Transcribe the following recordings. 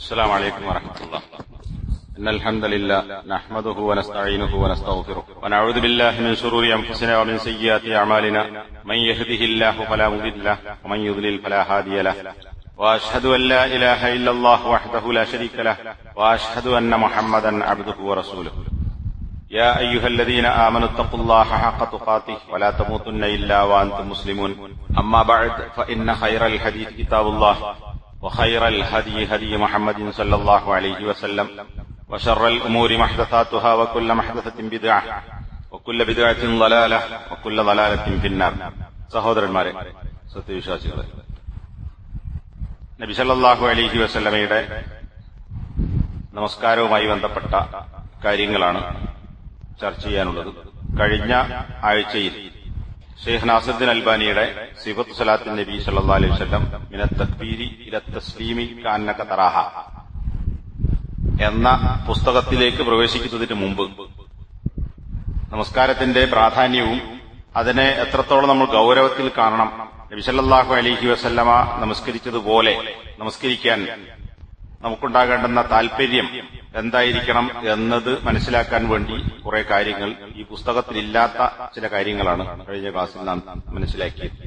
السلام عليكم ورحمة الله. إن الحمد لله نحمده ونستعينه ونستغفره ونعوذ بالله من شرور أنفسنا ومن سيئات أعمالنا من يهده الله فلا مضل له ومن يضلل فلا هادي له وأشهد أن لا إله إلا الله وحده لا شريك له وأشهد أن محمدا عبده ورسوله. يا أيها الذين آمنوا اتقوا الله حق تقاته ولا تموتن إلا وأنتم مسلمون. أما بعد فإن خير الحديث كتاب الله وخير الهدي هدي محمد صلى الله عليه وسلم وشر الأمور محدثاتها وكل محدثة بدعة وكل بدعة ضلالة وكل ضلالة في النار. സഹോദരന്മാരെ, സത്യവിശ്വാസികളെ, നബി സല്ലല്ലാഹു അലൈഹി വസല്ലമയുടെ നമസ്കാരവുമായി ബന്ധപ്പെട്ട കാര്യങ്ങളാണ് ചർച്ച ചെയ്യാനുള്ളത്. കഴിഞ്ഞ ആഴ്ചയിൽ ഷെയ്ഖ് നാസിറുദ്ദീൻ അൽബാനിയുടെ സിഫത്ത് സലാത്തിൻ നബി സല്ലല്ലാഹു അലൈഹി വസല്ലം മിനത്ത് തക്ബീരി ഇലത്ത് തസ്ലീമി കഅന്നക തറാഹ എന്ന പുസ്തകത്തിലേക്ക് പ്രവേശിക്കുന്നതിന് മുമ്പ് നമസ്കാരത്തിന്റെ പ്രാധാന്യവും അതിനെ എത്രത്തോളം നമ്മൾ ഗൌരവത്തിൽ കാണണം, നബി സല്ലല്ലാഹു അലൈഹി വസല്ലമ നമസ്കരിച്ചതുപോലെ നമസ്കരിക്കാൻ നമുക്കുണ്ടാകേണ്ടുന്ന താൽപര്യം എന്തായിരിക്കണം എന്നത് മനസ്സിലാക്കാൻ വേണ്ടി കുറെ കാര്യങ്ങൾ, ഈ പുസ്തകത്തിലില്ലാത്ത ചില കാര്യങ്ങളാണ് കഴിഞ്ഞ ക്ലാസ്സിൽ നാം മനസ്സിലാക്കിയത്.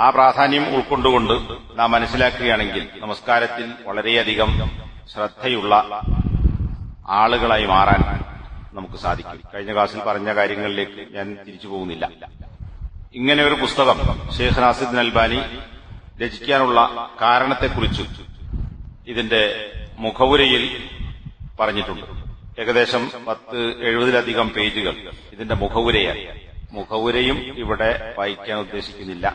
ആ പ്രാധാന്യം ഉൾക്കൊണ്ടുകൊണ്ട് നാം മനസ്സിലാക്കുകയാണെങ്കിൽ നമസ്കാരത്തിൽ വളരെയധികം ശ്രദ്ധയുള്ള ആളുകളായി മാറാൻ നമുക്ക് സാധിക്കും. കഴിഞ്ഞ ക്ലാസ്സിൽ പറഞ്ഞ കാര്യങ്ങളിലേക്ക് ഞാൻ തിരിച്ചു പോകുന്നില്ല. ഇങ്ങനെ ഒരു പുസ്തകം ഷെയ്ഖ് നാസിറുദ്ദീൻ അൽബാനി രചിക്കാനുള്ള കാരണത്തെക്കുറിച്ച് ഇതിന്റെ മുഖവുരയിൽ പറഞ്ഞിട്ടുണ്ട്. ഏകദേശം 70-ലധികം പേജുകൾ ഇതിന്റെ മുഖവുരയാണ്. മുഖവുരയും ഇവിടെ വായിക്കാൻ ഉദ്ദേശിക്കുന്നില്ല.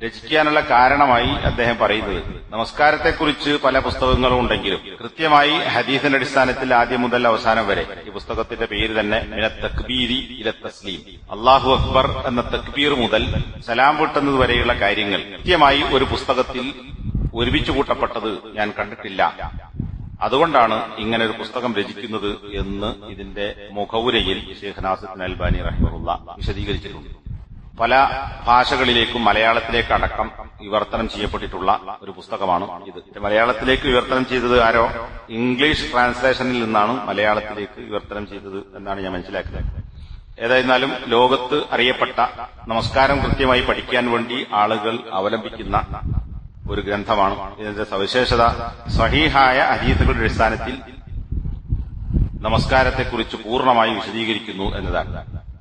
രചിക്കാനുള്ള കാരണമായി അദ്ദേഹം പറയുന്നത്, നമസ്കാരത്തെക്കുറിച്ച് പല പുസ്തകങ്ങളും ഉണ്ടെങ്കിലും കൃത്യമായി ഹദീസിന്റെ അടിസ്ഥാനത്തിൽ ആദ്യം മുതൽ അവസാനം വരെ ഈ പുസ്തകത്തിന്റെ പേര് തന്നെ മിനത്ത് തക്ബീരി ഇലത്ത് തസ്ലീം, അല്ലാഹു അക്ബർ എന്ന തക്ബീർ മുതൽ സലാം വീട്ടുന്നത് വരെയുള്ള കാര്യങ്ങൾ കൃത്യമായി ഒരു പുസ്തകത്തിൽ ഒരുമിച്ച് കൂട്ടപ്പെട്ടത് ഞാൻ കണ്ടിട്ടില്ല. അതുകൊണ്ടാണ് ഇങ്ങനെ ഒരു പുസ്തകം രചിക്കുന്നത് എന്ന് ഇതിന്റെ മുഖവുരയിൽ ഷെയ്ഖ് നാസിറുദ്ദീൻ അൽബാനി റഹിമഹുല്ലാ വിശദീകരിച്ചിട്ടുണ്ട്. പല ഭാഷകളിലേക്കും മലയാളത്തിലേക്കടക്കം വിവർത്തനം ചെയ്യപ്പെട്ടിട്ടുള്ള ഒരു പുസ്തകമാണ് ഇത്. മലയാളത്തിലേക്ക് വിവർത്തനം ചെയ്തത് ആരോ ഇംഗ്ലീഷ് ട്രാൻസ്ലേഷനിൽ നിന്നാണ് മലയാളത്തിലേക്ക് വിവർത്തനം ചെയ്തത് എന്നാണ് ഞാൻ മനസ്സിലാക്കുന്നത്. ഏതായിരുന്നാലും ലോകത്ത് അറിയപ്പെട്ട നമസ്കാരം കൃത്യമായി പഠിക്കാൻ വേണ്ടി ആളുകൾ അവലംബിക്കുന്ന ഒരു ഗ്രന്ഥമാണ്. ഇതിന്റെ സവിശേഷത സഹീഹായ ഹദീസുകളുടെ അടിസ്ഥാനത്തിൽ നമസ്കാരത്തെക്കുറിച്ച് പൂർണ്ണമായി വിശദീകരിക്കുന്നു എന്നതാണ്.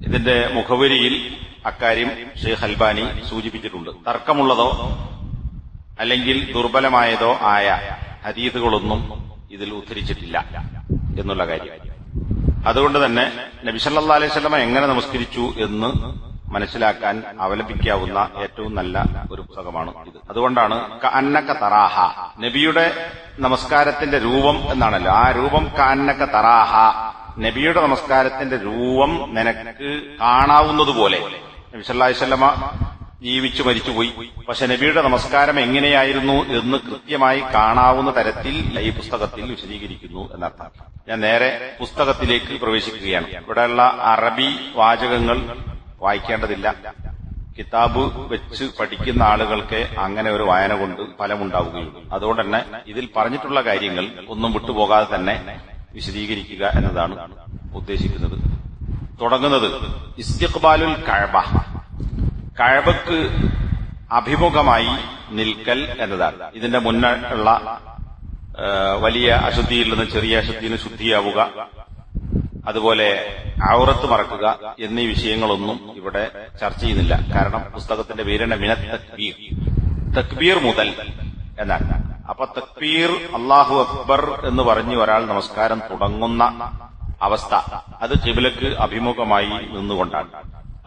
ഇതിന്റെ മുഖവുരയിൽ അക്കാര്യം ഷെയ്ഖ് അൽബാനി സൂചിപ്പിച്ചിട്ടുണ്ട്. തർക്കമുള്ളതോ അല്ലെങ്കിൽ ദുർബലമായതോ ആയ ഹദീസുകളൊന്നും ഇതിൽ ഉദ്ധരിച്ചിട്ടില്ല എന്നുള്ള കാര്യം. അതുകൊണ്ട് തന്നെ നബി സല്ലല്ലാഹു അലൈഹി വസല്ലം എങ്ങനെ നമസ്കരിച്ചു എന്ന് മനസ്സിലാക്കാൻ അവലംബിക്കാവുന്ന ഏറ്റവും നല്ല ഒരു പുസ്തകമാണ് ഇത്. അതുകൊണ്ടാണ് കഅന്നക തറാഹ, നബിയുടെ നമസ്കാരത്തിന്റെ രൂപം എന്നാണല്ലോ. ആ രൂപം കഅന്നക തറാഹ, നബിയുടെ നമസ്കാരത്തിന്റെ രൂപം നിനക്ക് കാണാവുന്നതുപോലെ. നബി സല്ലല്ലാഹു അലൈഹി വസല്ലമ ജീവിച്ചു മരിച്ചുപോയി, പക്ഷെ നബിയുടെ നമസ്കാരം എങ്ങനെയായിരുന്നു എന്ന് കൃത്യമായി കാണാവുന്ന തരത്തിൽ ഈ പുസ്തകത്തിൽ വിശദീകരിക്കുന്നു എന്നർത്ഥം. ഞാൻ നേരെ പുസ്തകത്തിലേക്ക് പ്രവേശിക്കുകയാണ്. ഇവിടെയുള്ള അറബി വാചകങ്ങൾ വായിക്കേണ്ടതില്ല. കിതാബ് വെച്ച് പഠിക്കുന്ന ആളുകൾക്ക് അങ്ങനെ ഒരു വായന കൊണ്ട് ഫലമുണ്ടാവുകയുള്ളൂ. അതുകൊണ്ട് തന്നെ ഇതിൽ പറഞ്ഞിട്ടുള്ള കാര്യങ്ങൾ ഒന്നും വിട്ടുപോകാതെ തന്നെ വിശദീകരിക്കുക എന്നതാണ് ഉദ്ദേശിക്കുന്നത്. തുടങ്ങുന്നത് ഇസ്തിഖ്ബാലുൽ കഅബ, കഅബക്ക് അഭിമുഖമായി നിൽക്കൽ എന്നതാണ്. ഇതിന്റെ മുന്നുള്ള വലിയ അശുദ്ധിയിൽ നിന്ന് ചെറിയ അശുദ്ധിയിൽ ശുദ്ധിയാവുക, അതുപോലെ ഔറത്ത് മറക്കുക എന്നീ വിഷയങ്ങളൊന്നും ഇവിടെ ചർച്ച ചെയ്യുന്നില്ല. കാരണം പുസ്തകത്തിന്റെ പേരിന്റെ മിനത്ത് തക്ബീർ, തക്ബീർ മുതൽ എന്നാണ്. അപ്പൊ തക്ബീർ അല്ലാഹു അക്ബർ എന്ന് പറഞ്ഞ് ഒരാൾ നമസ്കാരം തുടങ്ങുന്ന അവസ്ഥ അത് ഖിബ്ലക്ക് അഭിമുഖമായി നിന്നുകൊണ്ടാണ്.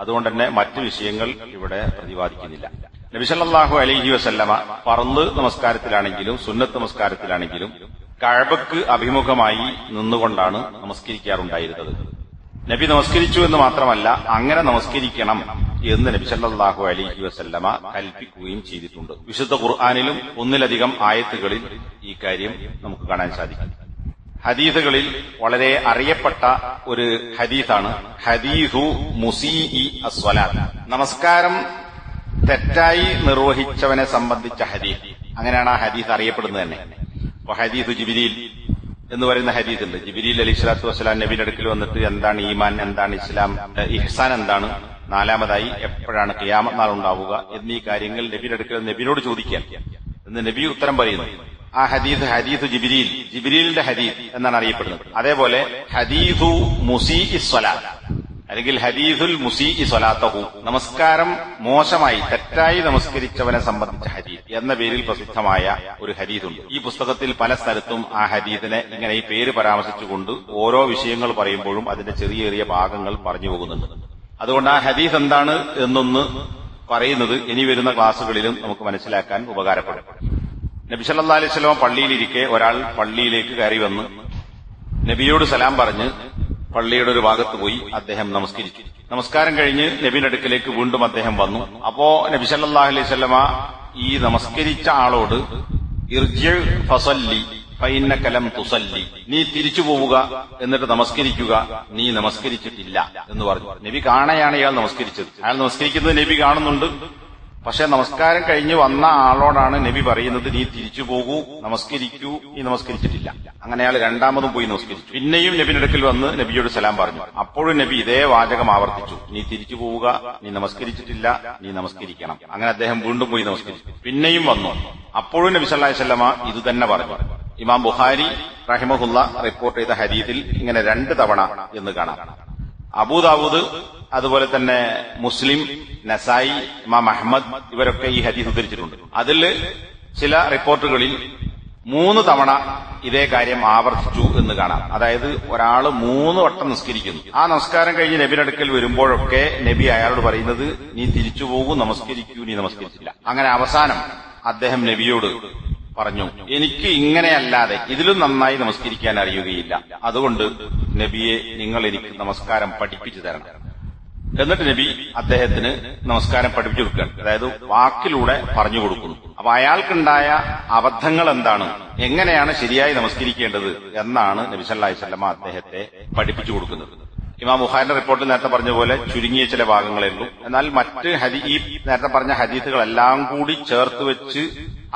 അതുകൊണ്ട് തന്നെ മറ്റു വിഷയങ്ങൾ ഇവിടെ പ്രതിപാദിക്കുന്നില്ല. നബി സല്ലല്ലാഹു അലൈഹി വസല്ലമ ഫർള് നമസ്കാരത്തിലാണെങ്കിലും സുന്നത്ത് നമസ്കാരത്തിലാണെങ്കിലും കഅബക്ക് അഭിമുഖമായി നിന്നുകൊണ്ടാണ് നമസ്കരിക്കാറുണ്ടായിരുന്നത്. നബി നമസ്കരിച്ചു എന്ന് മാത്രമല്ല, അങ്ങനെ നമസ്കരിക്കണം എന്ന് നബി സല്ലല്ലാഹു അലൈഹി വസല്ലമ കൽപ്പിക്കുകയും ചെയ്തിട്ടുണ്ട്. വിശുദ്ധ ഖുർആനിലും ഒന്നിലധികം ആയത്തുകളിൽ ഈ കാര്യം നമുക്ക് കാണാൻ സാധിക്കും. ഹദീസുകളിൽ വളരെ അറിയപ്പെട്ട ഒരു ഹദീസാണ് ഹദീസു മുസീഇ അസ്വലാത്ത്, നമസ്കാരം തെറ്റായി നിർവഹിച്ചവനെ സംബന്ധിച്ച ഹദീസ്. അങ്ങനെയാണ് ആ ഹദീസ് അറിയപ്പെടുന്നത് തന്നെ. ഹദീസ് ജിബ്രീൽ എന്ന് പറയുന്ന ഹദീസ് ഉണ്ട്. ജിബ്രീൽ അലൈഹിസ്സലാത്തു വസ്സലാം നബിയുടെ അടുക്കൽ വന്നിട്ട് എന്താണ് ഈമാൻ, എന്താണ് ഇസ്ലാം, ഇഹ്സാൻ എന്താണ്, നാലാമതായി എപ്പോഴാണ് ഖിയാമത്ത് നാൾ ഉണ്ടാവുക എന്നീ കാര്യങ്ങൾ നബിയുടെ അടുക്കൽ നബിയോട് ചോദിക്കാൻ എന്ന് നബി ഉത്തരം പറയുന്നു. ആ ഹദീസ് ജിബ്രീലിന്റെ ഹദീസ് എന്നാണ് അറിയപ്പെടുന്നത്. അതേപോലെ ഹദീസു മുസീഇ സ്വലാത്ത് അല്ലെങ്കിൽ ഹദീസുൽ മുസീഇ സ്വലാത്തഹു, നമസ്കാരം മോശമായി തെറ്റായി നമസ്കരിച്ചവനെ സംബന്ധിച്ച ഹദീസ് എന്ന പേരിൽ പ്രസിദ്ധമായ ഒരു ഹദീസുണ്ട്. ഈ പുസ്തകത്തിൽ പല സ്ഥലത്തും ആ ഹദീസിനെ ഇങ്ങനെ ഈ പേര് പരാമർശിച്ചുകൊണ്ട് ഓരോ വിഷയങ്ങൾ പറയുമ്പോഴും അതിന്റെ ചെറിയ ചെറിയ ഭാഗങ്ങൾ പറഞ്ഞു പോകുന്നുണ്ട്. അതുകൊണ്ട് ആ ഹദീസ് എന്താണ് എന്നൊന്ന് പറയുന്നത് ഇനി വരുന്ന ക്ലാസുകളിലും നമുക്ക് മനസ്സിലാക്കാൻ ഉപകാരപ്പെടും. നബി സല്ലല്ലാഹു അലൈഹി വസല്ലം പള്ളിയിലിരിക്കെ ഒരാൾ പള്ളിയിലേക്ക് കയറി വന്ന് നബിയോട് സലാം പറഞ്ഞ് പള്ളിയുടെ ഒരു ഭാഗത്ത് പോയി അദ്ദേഹം നമസ്കരിച്ചു. നമസ്കാരം കഴിഞ്ഞ് നബിയുടെ അടുക്കലേക്ക് വീണ്ടും അദ്ദേഹം വന്നു. അപ്പോ നബി സല്ലല്ലാഹു അലൈഹി വസല്ലമ ഈ നമസ്കരിച്ച ആളോട് ഇർജി ഫസല്ലി ഫഇന്നക ലം തുസല്ലി, നീ തിരിച്ചു പോവുക എന്നിട്ട് നമസ്കരിക്കുക, നീ നമസ്കരിച്ചിട്ടില്ല എന്ന് പറഞ്ഞു. നബി കാണയാണ് ഇയാൾ നമസ്കരിച്ചത്. അയാൾ നമസ്കരിക്കുന്നത് നബി കാണുന്നുണ്ട്. പക്ഷെ നമസ്കാരം കഴിഞ്ഞ് വന്ന ആളോടാണ് നബി പറയുന്നത് നീ തിരിച്ചു പോകൂ, നമസ്കരിക്കൂ, നീ നമസ്കരിച്ചിട്ടില്ല. അങ്ങനെ അയാൾ രണ്ടാമതും പോയി നമസ്കരിച്ചു. പിന്നെയും നബിയുടെ അടുക്കൽ വന്ന് നബിയോട് സലാം പറഞ്ഞു. അപ്പോഴും നബി ഇതേ വാചകം ആവർത്തിച്ചു, നീ തിരിച്ചു പോവുക, നീ നമസ്കരിച്ചിട്ടില്ല, നീ നമസ്കരിക്കണം. അങ്ങനെ അദ്ദേഹം വീണ്ടും പോയി നമസ്കരിച്ചു. പിന്നെയും വന്നു. അപ്പോഴും നബി സല്ലല്ലാഹു അലൈഹി വസല്ലമ ഇത് തന്നെ പറഞ്ഞു. ഇമാം ബുഖാരി റഹിമഹുല്ല റിപ്പോർട്ട് ചെയ്ത ഹദീസിൽ ഇങ്ങനെ 2 തവണ എന്ന് കാണാം. അബൂദാവൂദ് അതുപോലെ തന്നെ മുസ്ലിം, നസായി, ഇമാം അഹ്മദ് ഇവരൊക്കെ ഈ ഹദീസ് ഉദ്ധരിച്ചിട്ടുണ്ട്. അതിൽ ചില റിപ്പോർട്ടുകളിൽ 3 തവണ ഇതേ കാര്യം ആവർത്തിച്ചു എന്ന് കാണാം. അതായത് ഒരാള് 3 വട്ടം നിസ്കരിക്കുന്നു. ആ നമസ്കാരം കഴിഞ്ഞ് നബിയുടെ അടുക്കൽ വരുമ്പോഴൊക്കെ നബി അയാളോട് പറയുന്നത് നീ തിരിച്ചു പോകൂ, നമസ്കരിക്കൂ, നീ നമസ്കരിച്ചില്ല. അങ്ങനെ അവസാനം അദ്ദേഹം നബിയോട് പറഞ്ഞു, എനിക്ക് ഇങ്ങനെയല്ലാതെ ഇതിലും നന്നായി നമസ്കരിക്കാൻ അറിയുകയില്ല, അതുകൊണ്ട് നബിയെ നിങ്ങൾ എനിക്ക് നമസ്കാരം പഠിപ്പിച്ചു തരണം. എന്നിട്ട് നബി അദ്ദേഹത്തിന് നമസ്കാരം പഠിപ്പിച്ചു കൊടുക്കുകയാണ്. അതായത് വാക്കിലൂടെ പറഞ്ഞു കൊടുക്കുന്നു. അപ്പൊ അയാൾക്കുണ്ടായ അബദ്ധങ്ങൾ എന്താണ്, എങ്ങനെയാണ് ശരിയായി നമസ്കരിക്കേണ്ടത് എന്നാണ് നബി സല്ലല്ലാഹു അലൈഹി വസല്ലമ അദ്ദേഹത്തെ പഠിപ്പിച്ചു കൊടുക്കുന്നത്. ഇമാം ബുഖാരിന്റെ റിപ്പോർട്ടിൽ നേരത്തെ പറഞ്ഞ പോലെ ചുരുങ്ങിയ ചില ഭാഗങ്ങളേ ഉള്ളൂ. എന്നാൽ മറ്റ് ഈ നേരത്തെ പറഞ്ഞ ഹദീസുകളെല്ലാം കൂടി ചേർത്ത് വെച്ച്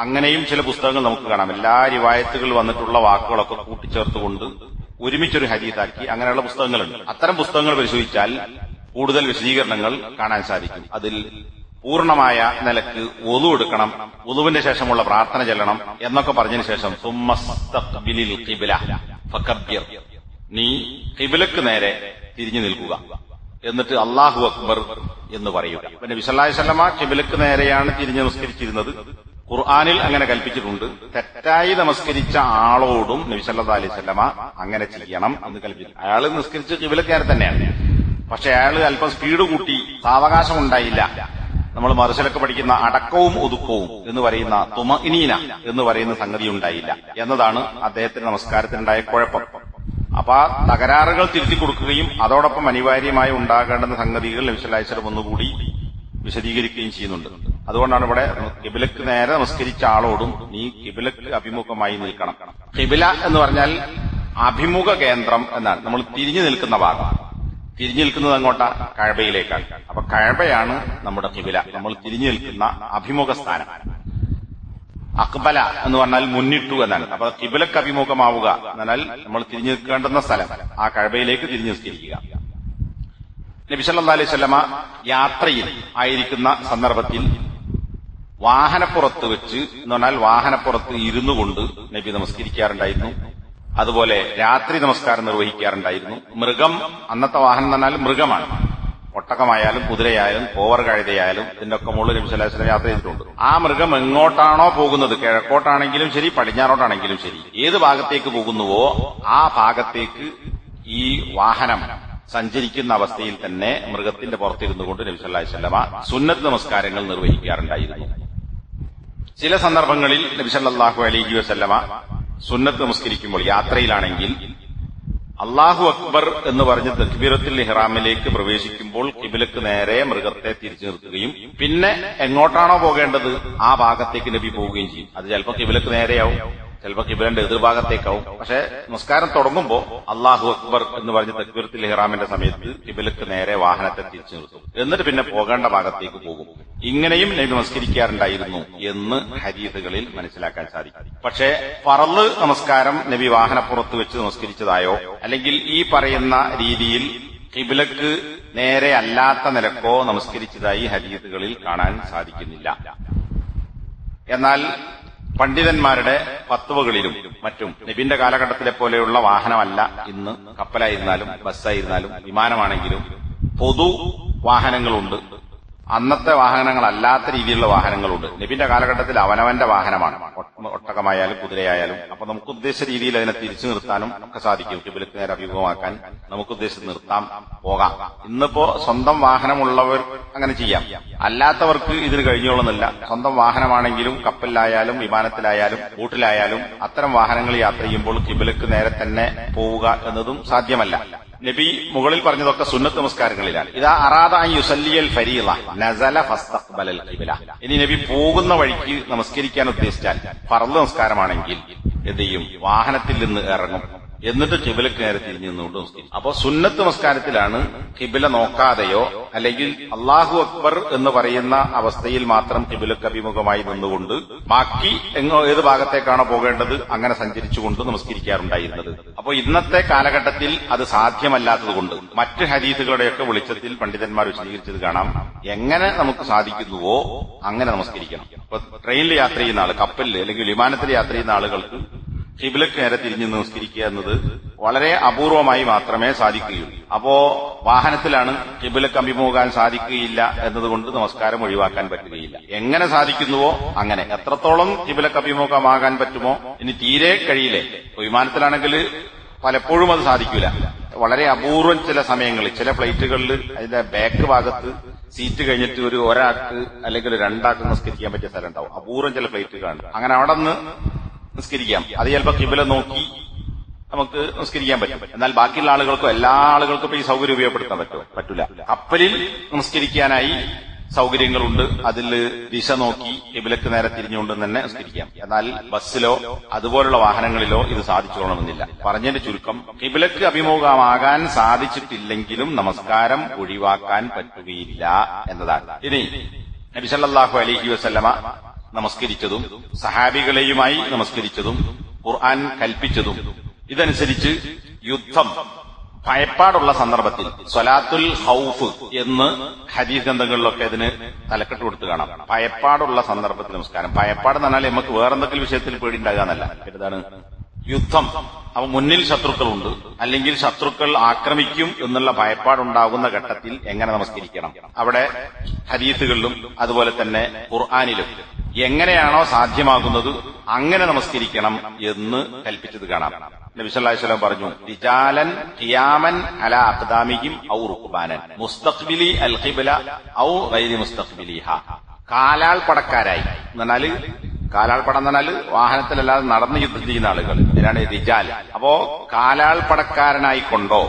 അങ്ങനെയും ചില പുസ്തകങ്ങൾ നമുക്ക് കാണാം. എല്ലാ റിവായത്തുകൾ വന്നിട്ടുള്ള വാക്കുകളൊക്കെ കൂട്ടിച്ചേർത്തുകൊണ്ട് ഒരുമിച്ചൊരു ഹദീസാക്കി അങ്ങനെയുള്ള പുസ്തകങ്ങളുണ്ട്. അത്തരം പുസ്തകങ്ങൾ പരിശോധിച്ചാൽ കൂടുതൽ വിശദീകരണങ്ങൾ കാണാൻ സാധിക്കും. അതിൽ പൂർണ്ണമായ നിലക്ക് വുളു എടുക്കണം, വുളുവിന്റെ ശേഷമുള്ള പ്രാർത്ഥന ചെല്ലണം എന്നൊക്കെ പറഞ്ഞതിന് ശേഷം സുമ്മസ്തഖ്ബിലിൽ ഖിബ്ല ഫകബ്ബിർ, നീ ഖിബ്ലക്ക് നേരെ തിരിഞ്ഞു നിൽക്കുക, എന്നിട്ട് അല്ലാഹു അക്ബർ എന്ന് പറയുക. പിന്നെ നബി സല്ലല്ലാഹു അലൈഹി വസല്ലമ ഖിബ്ലക്ക് നേരെയാണ് തിരിഞ്ഞു നമസ്കരിച്ചിരുന്നത്. ഖുർആനിൽ അങ്ങനെ കൽപ്പിച്ചിട്ടുണ്ട്. തെറ്റായി നമസ്കരിച്ച ആളോടും നബി സല്ലല്ലാഹു അലൈഹി വസല്ലമ അങ്ങനെ ചെയ്യണം എന്ന് കൽപ്പിച്ചു. അയാൾ നിസ്കരിച്ച് ഖിബ്ലക്ക് നേരെ തന്നെയാണ്. പക്ഷെ അയാൾ അല്പം സ്പീഡ് കൂട്ടി, സാവകാശം ഉണ്ടായില്ല. നമ്മൾ മറുശലൊക്കെ പഠിക്കുന്ന അടക്കവും ഒതുക്കവും എന്ന് പറയുന്ന തുമഇനീന എന്ന് പറയുന്ന സംഗതി ഉണ്ടായില്ല എന്നതാണ് അദ്ദേഹത്തിന്റെ നമസ്കാരത്തിനുണ്ടായ കുഴപ്പം. അപ്പൊ ആ തകരാറുകൾ തിരുത്തി കൊടുക്കുകയും അതോടൊപ്പം അനിവാര്യമായി ഉണ്ടാകേണ്ടുന്ന സംഗതികൾ നബി സല്ലല്ലാഹു അലൈഹി വസല്ലം ഒന്നുകൂടി വിശദീകരിക്കുകയും ചെയ്യുന്നുണ്ട്. അതുകൊണ്ടാണ് ഇവിടെ ഖിബ്ലക്ക് നേരെ നമസ്കരിച്ച ആളോടും നീ ഖിബ്ലക്ക് അഭിമുഖമായി നിൽക്കണം. ഖിബ്ല എന്ന് പറഞ്ഞാൽ അഭിമുഖ കേന്ദ്രം എന്നാണ്. നമ്മൾ തിരിഞ്ഞു നിൽക്കുന്ന ഭാഗം. തിരിഞ്ഞു നിൽക്കുന്നത് അങ്ങോട്ടാ? കഅബയിലേക്കാണ്. അപ്പൊ കഅബയാണ് നമ്മുടെ ഖിബ്ല, നമ്മൾ തിരിഞ്ഞു നിൽക്കുന്ന അഭിമുഖ സ്ഥാനം. അക്ബല എന്ന് പറഞ്ഞാൽ മുന്നിട്ടു എന്നാണ്. അപ്പൊ ഖിബ്ലക്ക് അഭിമുഖമാവുക എന്നാൽ നമ്മൾ തിരിഞ്ഞു നിൽക്കേണ്ടുന്ന സ്ഥലം ആ കഅബയിലേക്ക് തിരിഞ്ഞു നിസ്കരിക്കുക. നബി സല്ലല്ലാഹു അലൈഹി വസല്ലമ യാത്രയിൽ ആയിരിക്കുന്ന സന്ദർഭത്തിൽ വാഹനപ്പുറത്ത് വെച്ച് എന്ന് പറഞ്ഞാൽ വാഹനപ്പുറത്ത് ഇരുന്നു കൊണ്ട് നബി നമസ്കരിക്കാറുണ്ടായിരുന്നു. അതുപോലെ രാത്രി നമസ്കാരം നിർവഹിക്കാറുണ്ടായിരുന്നു. മൃഗം, അന്നത്തെ വാഹനം എന്ന് പറഞ്ഞാൽ മൃഗമാണ്. ഒട്ടകമായാലും കുതിരയായാലും കോവർ കഴുതയായാലും ഇതിന്റെ ഒക്കെ മുകളിൽ നബി സല്ലല്ലാഹു അലൈഹി വസല്ലം യാത്ര ചെയ്തിട്ടുണ്ട്. ആ മൃഗം എങ്ങോട്ടാണോ പോകുന്നത്, കിഴക്കോട്ടാണെങ്കിലും ശരി പടിഞ്ഞാറോട്ടാണെങ്കിലും ശരി, ഏത് ഭാഗത്തേക്ക് പോകുന്നുവോ ആ ഭാഗത്തേക്ക് ഈ വാഹനം സഞ്ചരിക്കുന്ന അവസ്ഥയിൽ തന്നെ മൃഗത്തിന്റെ പുറത്തിരുന്നു കൊണ്ട് നബി സല്ലല്ലാഹു അലൈഹി വസല്ലമ സുന്നത്ത് നമസ്കാരങ്ങൾ നിർവഹിക്കാറുണ്ടായിരുന്നു. ചില സന്ദർഭങ്ങളിൽ നബി സല്ലല്ലാഹു അലൈഹി വസല്ലമ സുന്നത്ത് നമസ്കരിക്കുമ്പോൾ യാത്രയിലാണെങ്കിൽ അല്ലാഹു അക്ബർ എന്ന് പറഞ്ഞ് തക്ബീറത്തുൽ ഇഹ്റാമിലേക്ക് പ്രവേശിക്കുമ്പോൾ ഖിബ്ലക്ക് നേരെ മൃഗത്തെ തിരിച്ചു നിർത്തുകയും പിന്നെ എങ്ങോട്ടാണോ പോകേണ്ടത് ആ ഭാഗത്തേക്ക് നബി പോവുകയും ചെയ്യും. അത് ചിലപ്പോൾ ഖിബ്ലക്ക് നേരെയാവും, ചിലപ്പോൾ ഖിബ്ലന്റെ എതിർഭാഗത്തേക്കാവും. പക്ഷെ നമസ്കാരം തുടങ്ങുമ്പോൾ അല്ലാഹു അക്ബർ എന്ന് പറഞ്ഞ് തക്ബീറത്തുൽ ഇഹ്റാമിന്റെ സമയത്ത് ഖിബ്ലക്ക് നേരെ വാഹനത്തെ തിരിച്ചു നിർത്തും. എന്നിട്ട് പിന്നെ പോകേണ്ട ഭാഗത്തേക്ക് പോകും. ഇങ്ങനെയും നബി നമസ്കരിക്കാറുണ്ടായിരുന്നു എന്ന് ഹദീസുകളിൽ മനസ്സിലാക്കാൻ സാധിക്കും. പക്ഷേ ഫർള് നമസ്കാരം നബി വാഹനപ്പുറത്ത് വെച്ച് നമസ്കരിച്ചതായോ അല്ലെങ്കിൽ ഈ പറയുന്ന രീതിയിൽ ഖിബ്ലക്ക് നേരെ അല്ലാത്ത നിലക്കോ നമസ്കരിച്ചതായി ഹദീസുകളിൽ കാണാൻ സാധിക്കുന്നില്ല. എന്നാൽ പണ്ഡിതന്മാരുടെ ഫത്വകളിലും മറ്റും നബിന്റെ കാലഘട്ടത്തിലെ പോലെയുള്ള വാഹനമല്ല ഇന്ന് കപ്പലായിരുന്നാലും ബസ്സായിരുന്നാലും വിമാനമാണെങ്കിലും പൊതു വാഹനങ്ങളുണ്ട്. അന്നത്തെ വാഹനങ്ങളല്ലാത്ത രീതിയിലുള്ള വാഹനങ്ങളുണ്ട്. നബിന്റെ കാലഘട്ടത്തിൽ അവനവന്റെ വാഹനമാണ്, ഒട്ടകമായാലും കുതിരയായാലും. അപ്പൊ നമുക്ക് ഉദ്ദേശിച്ച രീതിയിൽ അതിനെ തിരിച്ചു നിർത്താനും ഒക്കെ സാധിക്കും. ഖിബ്ലക്ക് നേരെ അഭിമുഖമാക്കാൻ നമുക്ക് ഉദ്ദേശിച്ച് നിർത്താം, പോകാം. ഇന്നിപ്പോ സ്വന്തം വാഹനമുള്ളവർ അങ്ങനെ ചെയ്യാം. അല്ലാത്തവർക്ക് ഇതിന് കഴിഞ്ഞോളുന്നില്ല. സ്വന്തം വാഹനമാണെങ്കിലും കപ്പലിലായാലും വിമാനത്തിലായാലും ബോട്ടിലായാലും അത്തരം വാഹനങ്ങൾ യാത്ര ചെയ്യുമ്പോൾ ഖിബ്ലക്ക് നേരെ തന്നെ പോവുക എന്നതും സാധ്യമല്ല. നബി മുകളിൽ പറഞ്ഞതൊക്കെ സുന്നത്ത് നമസ്കാരങ്ങളിലാണ്. ഇതാ അറാദ അൻ യുസല്ലിയൽ ഫരീള നസല ഫസ്തഖ്ബലൽ ഖിബ്ല. ഇനി നബി പോകുന്ന വഴിക്ക് നമസ്കരിക്കാൻ ഉദ്ദേശിച്ചാൽ ഫർള് നമസ്കാരമാണെങ്കിൽ എന്ത് ചെയ്യും? വാഹനത്തിൽ നിന്ന് ഇറങ്ങും, എന്നിട്ട് ഖിബ്ലക്ക് നേരെ തിരിഞ്ഞു നിന്നുകൊണ്ട് നമസ്കരിക്കും. അപ്പോ സുന്നത്ത് നമസ്കാരത്തിലാണ് ഖിബ്ല നോക്കാതെയോ അല്ലെങ്കിൽ അല്ലാഹു അക്ബർ എന്ന് പറയുന്ന അവസ്ഥയിൽ മാത്രം ഖിബ്ലക്ക് അഭിമുഖമായി നിന്നുകൊണ്ട് ബാക്കി ഏത് ഭാഗത്തേക്കാണോ പോകേണ്ടത് അങ്ങനെ സഞ്ചരിച്ചുകൊണ്ട് നമസ്കരിക്കാറുണ്ടായിരുന്നത്. അപ്പോ ഇന്നത്തെ കാലഘട്ടത്തിൽ അത് സാധ്യമല്ലാത്തതുകൊണ്ട് മറ്റ് ഹദീസുകളുടെയൊക്കെ വെളിച്ചത്തിൽ പണ്ഡിതന്മാർ വിശദീകരിച്ചത് കാണാം. എങ്ങനെ നമുക്ക് സാധിക്കുന്നുവോ അങ്ങനെ നമസ്കരിക്കണം. ഇപ്പൊ ട്രെയിനിൽ യാത്ര ചെയ്യുന്ന ആള്, കപ്പലിൽ അല്ലെങ്കിൽ വിമാനത്തിൽ യാത്ര ചെയ്യുന്ന ആളുകൾക്ക് ഖിബ്ലക്ക് നേരെ തിരിഞ്ഞ് നമസ്കരിക്കുക എന്നത് വളരെ അപൂർവമായി മാത്രമേ സാധിക്കുകയുള്ളൂ. അപ്പോ വാഹനത്തിലാണ് ഖിബ്ലക്ക് അഭിമുഖാൻ സാധിക്കുകയില്ല എന്നതുകൊണ്ട് നമസ്കാരം ഒഴിവാക്കാൻ പറ്റുകയില്ല. എങ്ങനെ സാധിക്കുന്നുവോ അങ്ങനെ. എത്രത്തോളം ഖിബ്ലക്ക് അഭിമുഖമാകാൻ പറ്റുമോ, ഇനി തീരെ കഴിയില്ലേ. വിമാനത്തിലാണെങ്കിൽ പലപ്പോഴും അത് സാധിക്കൂല. വളരെ അപൂർവം ചില സമയങ്ങളിൽ ചില ഫ്ലൈറ്റുകളിൽ അതിന്റെ ബാക്ക് ഭാഗത്ത് സീറ്റ് കഴിഞ്ഞിട്ട് ഒരാൾക്ക് അല്ലെങ്കിൽ രണ്ടാൾക്ക് നമസ്കരിക്കാൻ പറ്റിയ സ്ഥലം ഉണ്ടാവും. അപൂർവം ചില ഫ്ലൈറ്റുകളാണ്. അങ്ങനെ അവിടെ നിന്ന് നിസ്കരിക്കാം. അത് ചിലപ്പോൾ ഖിബ്ല നോക്കി നമുക്ക് നിസ്കരിക്കാൻ പറ്റും. എന്നാൽ ബാക്കിയുള്ള ആളുകൾക്കോ എല്ലാ ആളുകൾക്കും ഈ സൗകര്യം ഉപയോഗപ്പെടുത്താൻ പറ്റില്ല. കപ്പലിൽ നിസ്കരിക്കാനായി സൗകര്യങ്ങളുണ്ട്. അതിൽ ദിശ നോക്കി ഖിബ്ലക്ക് നേരെ തിരിഞ്ഞുകൊണ്ട് തന്നെ നിസ്കരിക്കാം. എന്നാൽ ബസ്സിലോ അതുപോലുള്ള വാഹനങ്ങളിലോ ഇത് സാധിച്ചോണമെന്നില്ല. പറഞ്ഞതിന്റെ ചുരുക്കം, ഖിബ്ലക്ക് അഭിമുഖമാകാൻ സാധിച്ചിട്ടില്ലെങ്കിലും നമസ്കാരം ഒഴിവാക്കാൻ പറ്റുകയില്ല എന്നതാണ്. ഇനി നബി സല്ലല്ലാഹു അലൈഹി വസല്ലമ നമസ്കരിച്ചതും സഹാബികളെയുമായി നമസ്കരിച്ചതും ഖുർആൻ കൽപ്പിച്ചതും ഇതനുസരിച്ച് യുദ്ധം, ഭയപ്പാടുള്ള സന്ദർഭത്തിൽ സ്വലാത്തുൽ ഖൗഫ് എന്ന് ഹദീസ് ഗ്രന്ഥങ്ങളിലൊക്കെ ഇതിന് തലക്കെട്ട് കൊടുത്ത് കാണാം. ഭയപ്പാടുള്ള സന്ദർഭത്തിൽ നമസ്കാരം. ഭയപ്പാട് എന്ന് പറഞ്ഞാൽ നമുക്ക് വേറെന്തെങ്കിലും വിഷയത്തിൽ പേടിയുണ്ടാകാന്നല്ല. എന്താണ്? യുദ്ധം. അപ്പൊ മുന്നിൽ ശത്രുക്കളുണ്ട്, അല്ലെങ്കിൽ ശത്രുക്കൾ ആക്രമിക്കും എന്നുള്ള ഭയപ്പാടുണ്ടാകുന്ന ഘട്ടത്തിൽ എങ്ങനെ നമസ്കരിക്കണം? അവിടെ ഹദീസുകളിലും അതുപോലെ തന്നെ ഖുർആനിലും എങ്ങനെയാണോ സാധ്യമാകുന്നത് അങ്ങനെ നമസ്കരിക്കണം എന്ന് കൽപ്പിച്ചത് കാണാം. നബി സല്ലല്ലാഹു അലൈഹി വസല്ലം പറഞ്ഞു, റിജാലൻ ഖിയാമൻ അലാ അഖ്ദാമിഹിം ഔ റുക്ബാനൻ മുസ്തഖ്ബിലി അൽ ഖിബ്ല ഔ ഗൈരി മുസ്തഖ്ബിലിഹാ. കാലാൾ പടക്കാരായി എന്നാല്, കാലാൾ പടം എന്ന് പറഞ്ഞാൽ വാഹനത്തിലല്ലാതെ നടന്ന് യുദ്ധം ചെയ്യുന്ന ആളുകൾ, ഇതിനാണ് റിജാൽ. അപ്പോ കാലാൾ പടക്കാരനായിക്കൊണ്ടോ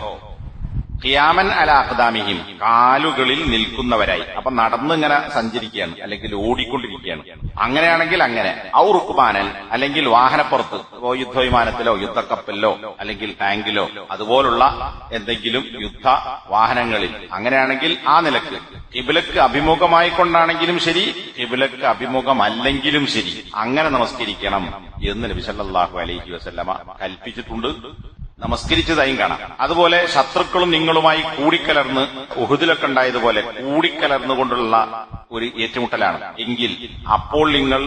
ഖിയാമൻ അല അഖ്ദാമിഹിം കാലുകളിൽ നിൽക്കുന്നവരായി. അപ്പൊ നടന്നിങ്ങനെ സഞ്ചരിക്കുകയാണ് അല്ലെങ്കിൽ ഓടിക്കൊണ്ടിരിക്കുകയാണ്. അങ്ങനെയാണെങ്കിൽ അങ്ങനെ. ഔ റുക്ബാനൻ അല്ലെങ്കിൽ വാഹനപ്പുറത്ത്, യുദ്ധവിമാനത്തിലോ യുദ്ധക്കപ്പലിലോ അല്ലെങ്കിൽ ടാങ്കിലോ അതുപോലുള്ള എന്തെങ്കിലും യുദ്ധ വാഹനങ്ങളിൽ, അങ്ങനെയാണെങ്കിൽ ആ നിലക്ക് ഖിബ്ലക്ക് അഭിമുഖമായിക്കൊണ്ടാണെങ്കിലും ശരി ഖിബ്ലക്ക് അഭിമുഖമല്ലെങ്കിലും ശരി അങ്ങനെ നമസ്കരിക്കണം എന്ന് നബി സല്ലല്ലാഹു അലൈഹി വസല്ലമ കൽപ്പിച്ചിട്ടുണ്ട്. നമസ്കരിച്ചതായും കാണാം. അതുപോലെ ശത്രുക്കളും നിങ്ങളുമായി കൂടിക്കലർന്ന് ഉഹുദിലൊക്കെ ഉണ്ടായതുപോലെ കൂടിക്കലർന്നുകൊണ്ടുള്ള ഒരു ഏറ്റുമുട്ടലാണ് എങ്കിൽ അപ്പോൾ നിങ്ങൾ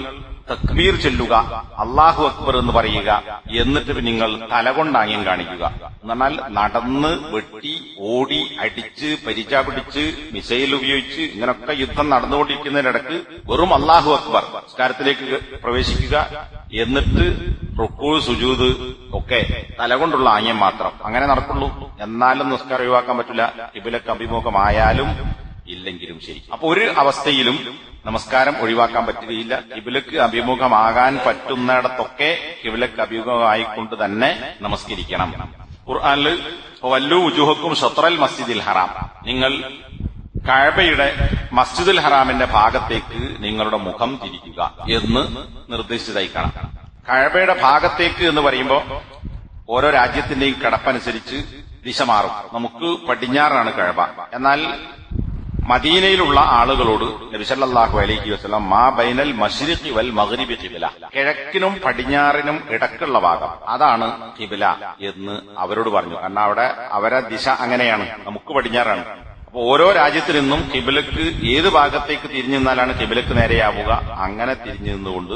തക്ബീർ ചൊല്ലുക, അല്ലാഹു അക്ബർ എന്ന് പറയുക, എന്നിട്ട് നിങ്ങൾ തലകൊണ്ടാങ്യം കാണിക്കുക. എന്നാൽ നടന്ന് വെട്ടി ഓടി അടിച്ച് പരിച പിടിച്ച് മിസൈൽ ഉപയോഗിച്ച് ഇങ്ങനൊക്കെ യുദ്ധം നടന്നുകൊണ്ടിരിക്കുന്നതിനിടക്ക് വെറും അല്ലാഹു അക്ബർ സംസ്കാരത്തിലേക്ക് പ്രവേശിക്കുക, എന്നിട്ട് റുക്കൂ സുജൂദ് ഒക്കെ തലകൊണ്ടുള്ള ആംഗ്യം മാത്രം, അങ്ങനെ നടക്കുള്ളൂ. എന്നാലും നിസ്കാരം ഒഴിവാക്കാൻ പറ്റില്ല, ഖിബ്ലക്ക് അഭിമുഖമായാലും ഇല്ലെങ്കിലും ശരി. അപ്പൊ ഒരു അവസ്ഥയിലും നമസ്കാരം ഒഴിവാക്കാൻ പറ്റുകയില്ല. ഖിബ്ലക്ക് അഭിമുഖമാകാൻ പറ്റുന്നിടത്തൊക്കെ ഖിബ്ലക്ക് അഭിമുഖമായിക്കൊണ്ട് തന്നെ നമസ്കരിക്കണം. ഖുർആനിൽ വല്ലു വുജൂഹക്കും ഷത്റൽ മസ്ജിദിൽ ഹറാം, നിങ്ങൾ കഅബയുടെ മസ്ജിദുൽ ഹറാമിന്റെ ഭാഗത്തേക്ക് നിങ്ങളുടെ മുഖം തിരിക്കുക എന്ന് നിർദ്ദേശിച്ചതായി കാണാം. കഅബയുടെ ഭാഗത്തേക്ക് എന്ന് പറയുമ്പോൾ ഓരോ രാജ്യത്തിന്റെയും കിടപ്പനുസരിച്ച് ദിശ മാറും. നമുക്ക് പടിഞ്ഞാറാണ് കഅബ, എന്നാൽ മദീനയിലുള്ള ആളുകളോട് നബി സല്ലല്ലാഹു അലൈഹി വസല്ലം മാ ബൈനൽ മശ്രിഖി വൽ മഗ്രിബി ഖിബ്ല, കിഴക്കിനും പടിഞ്ഞാറിനും ഇടക്കുള്ള ഭാഗം അതാണ് ഖിബ്ല എന്ന് അവരോട് പറഞ്ഞു. കാരണം അവിടെ അവരെ ദിശ അങ്ങനെയാണ്, നമുക്ക് പടിഞ്ഞാറാണ്. അപ്പൊ ഓരോ രാജ്യത്തിൽ നിന്നും ഖിബ്ലക്ക് ഏത് ഭാഗത്തേക്ക് തിരിഞ്ഞു നിന്നാലാണ് ഖിബ്ലക്ക് നേരെയാവുക, അങ്ങനെ തിരിഞ്ഞു നിന്നുകൊണ്ട്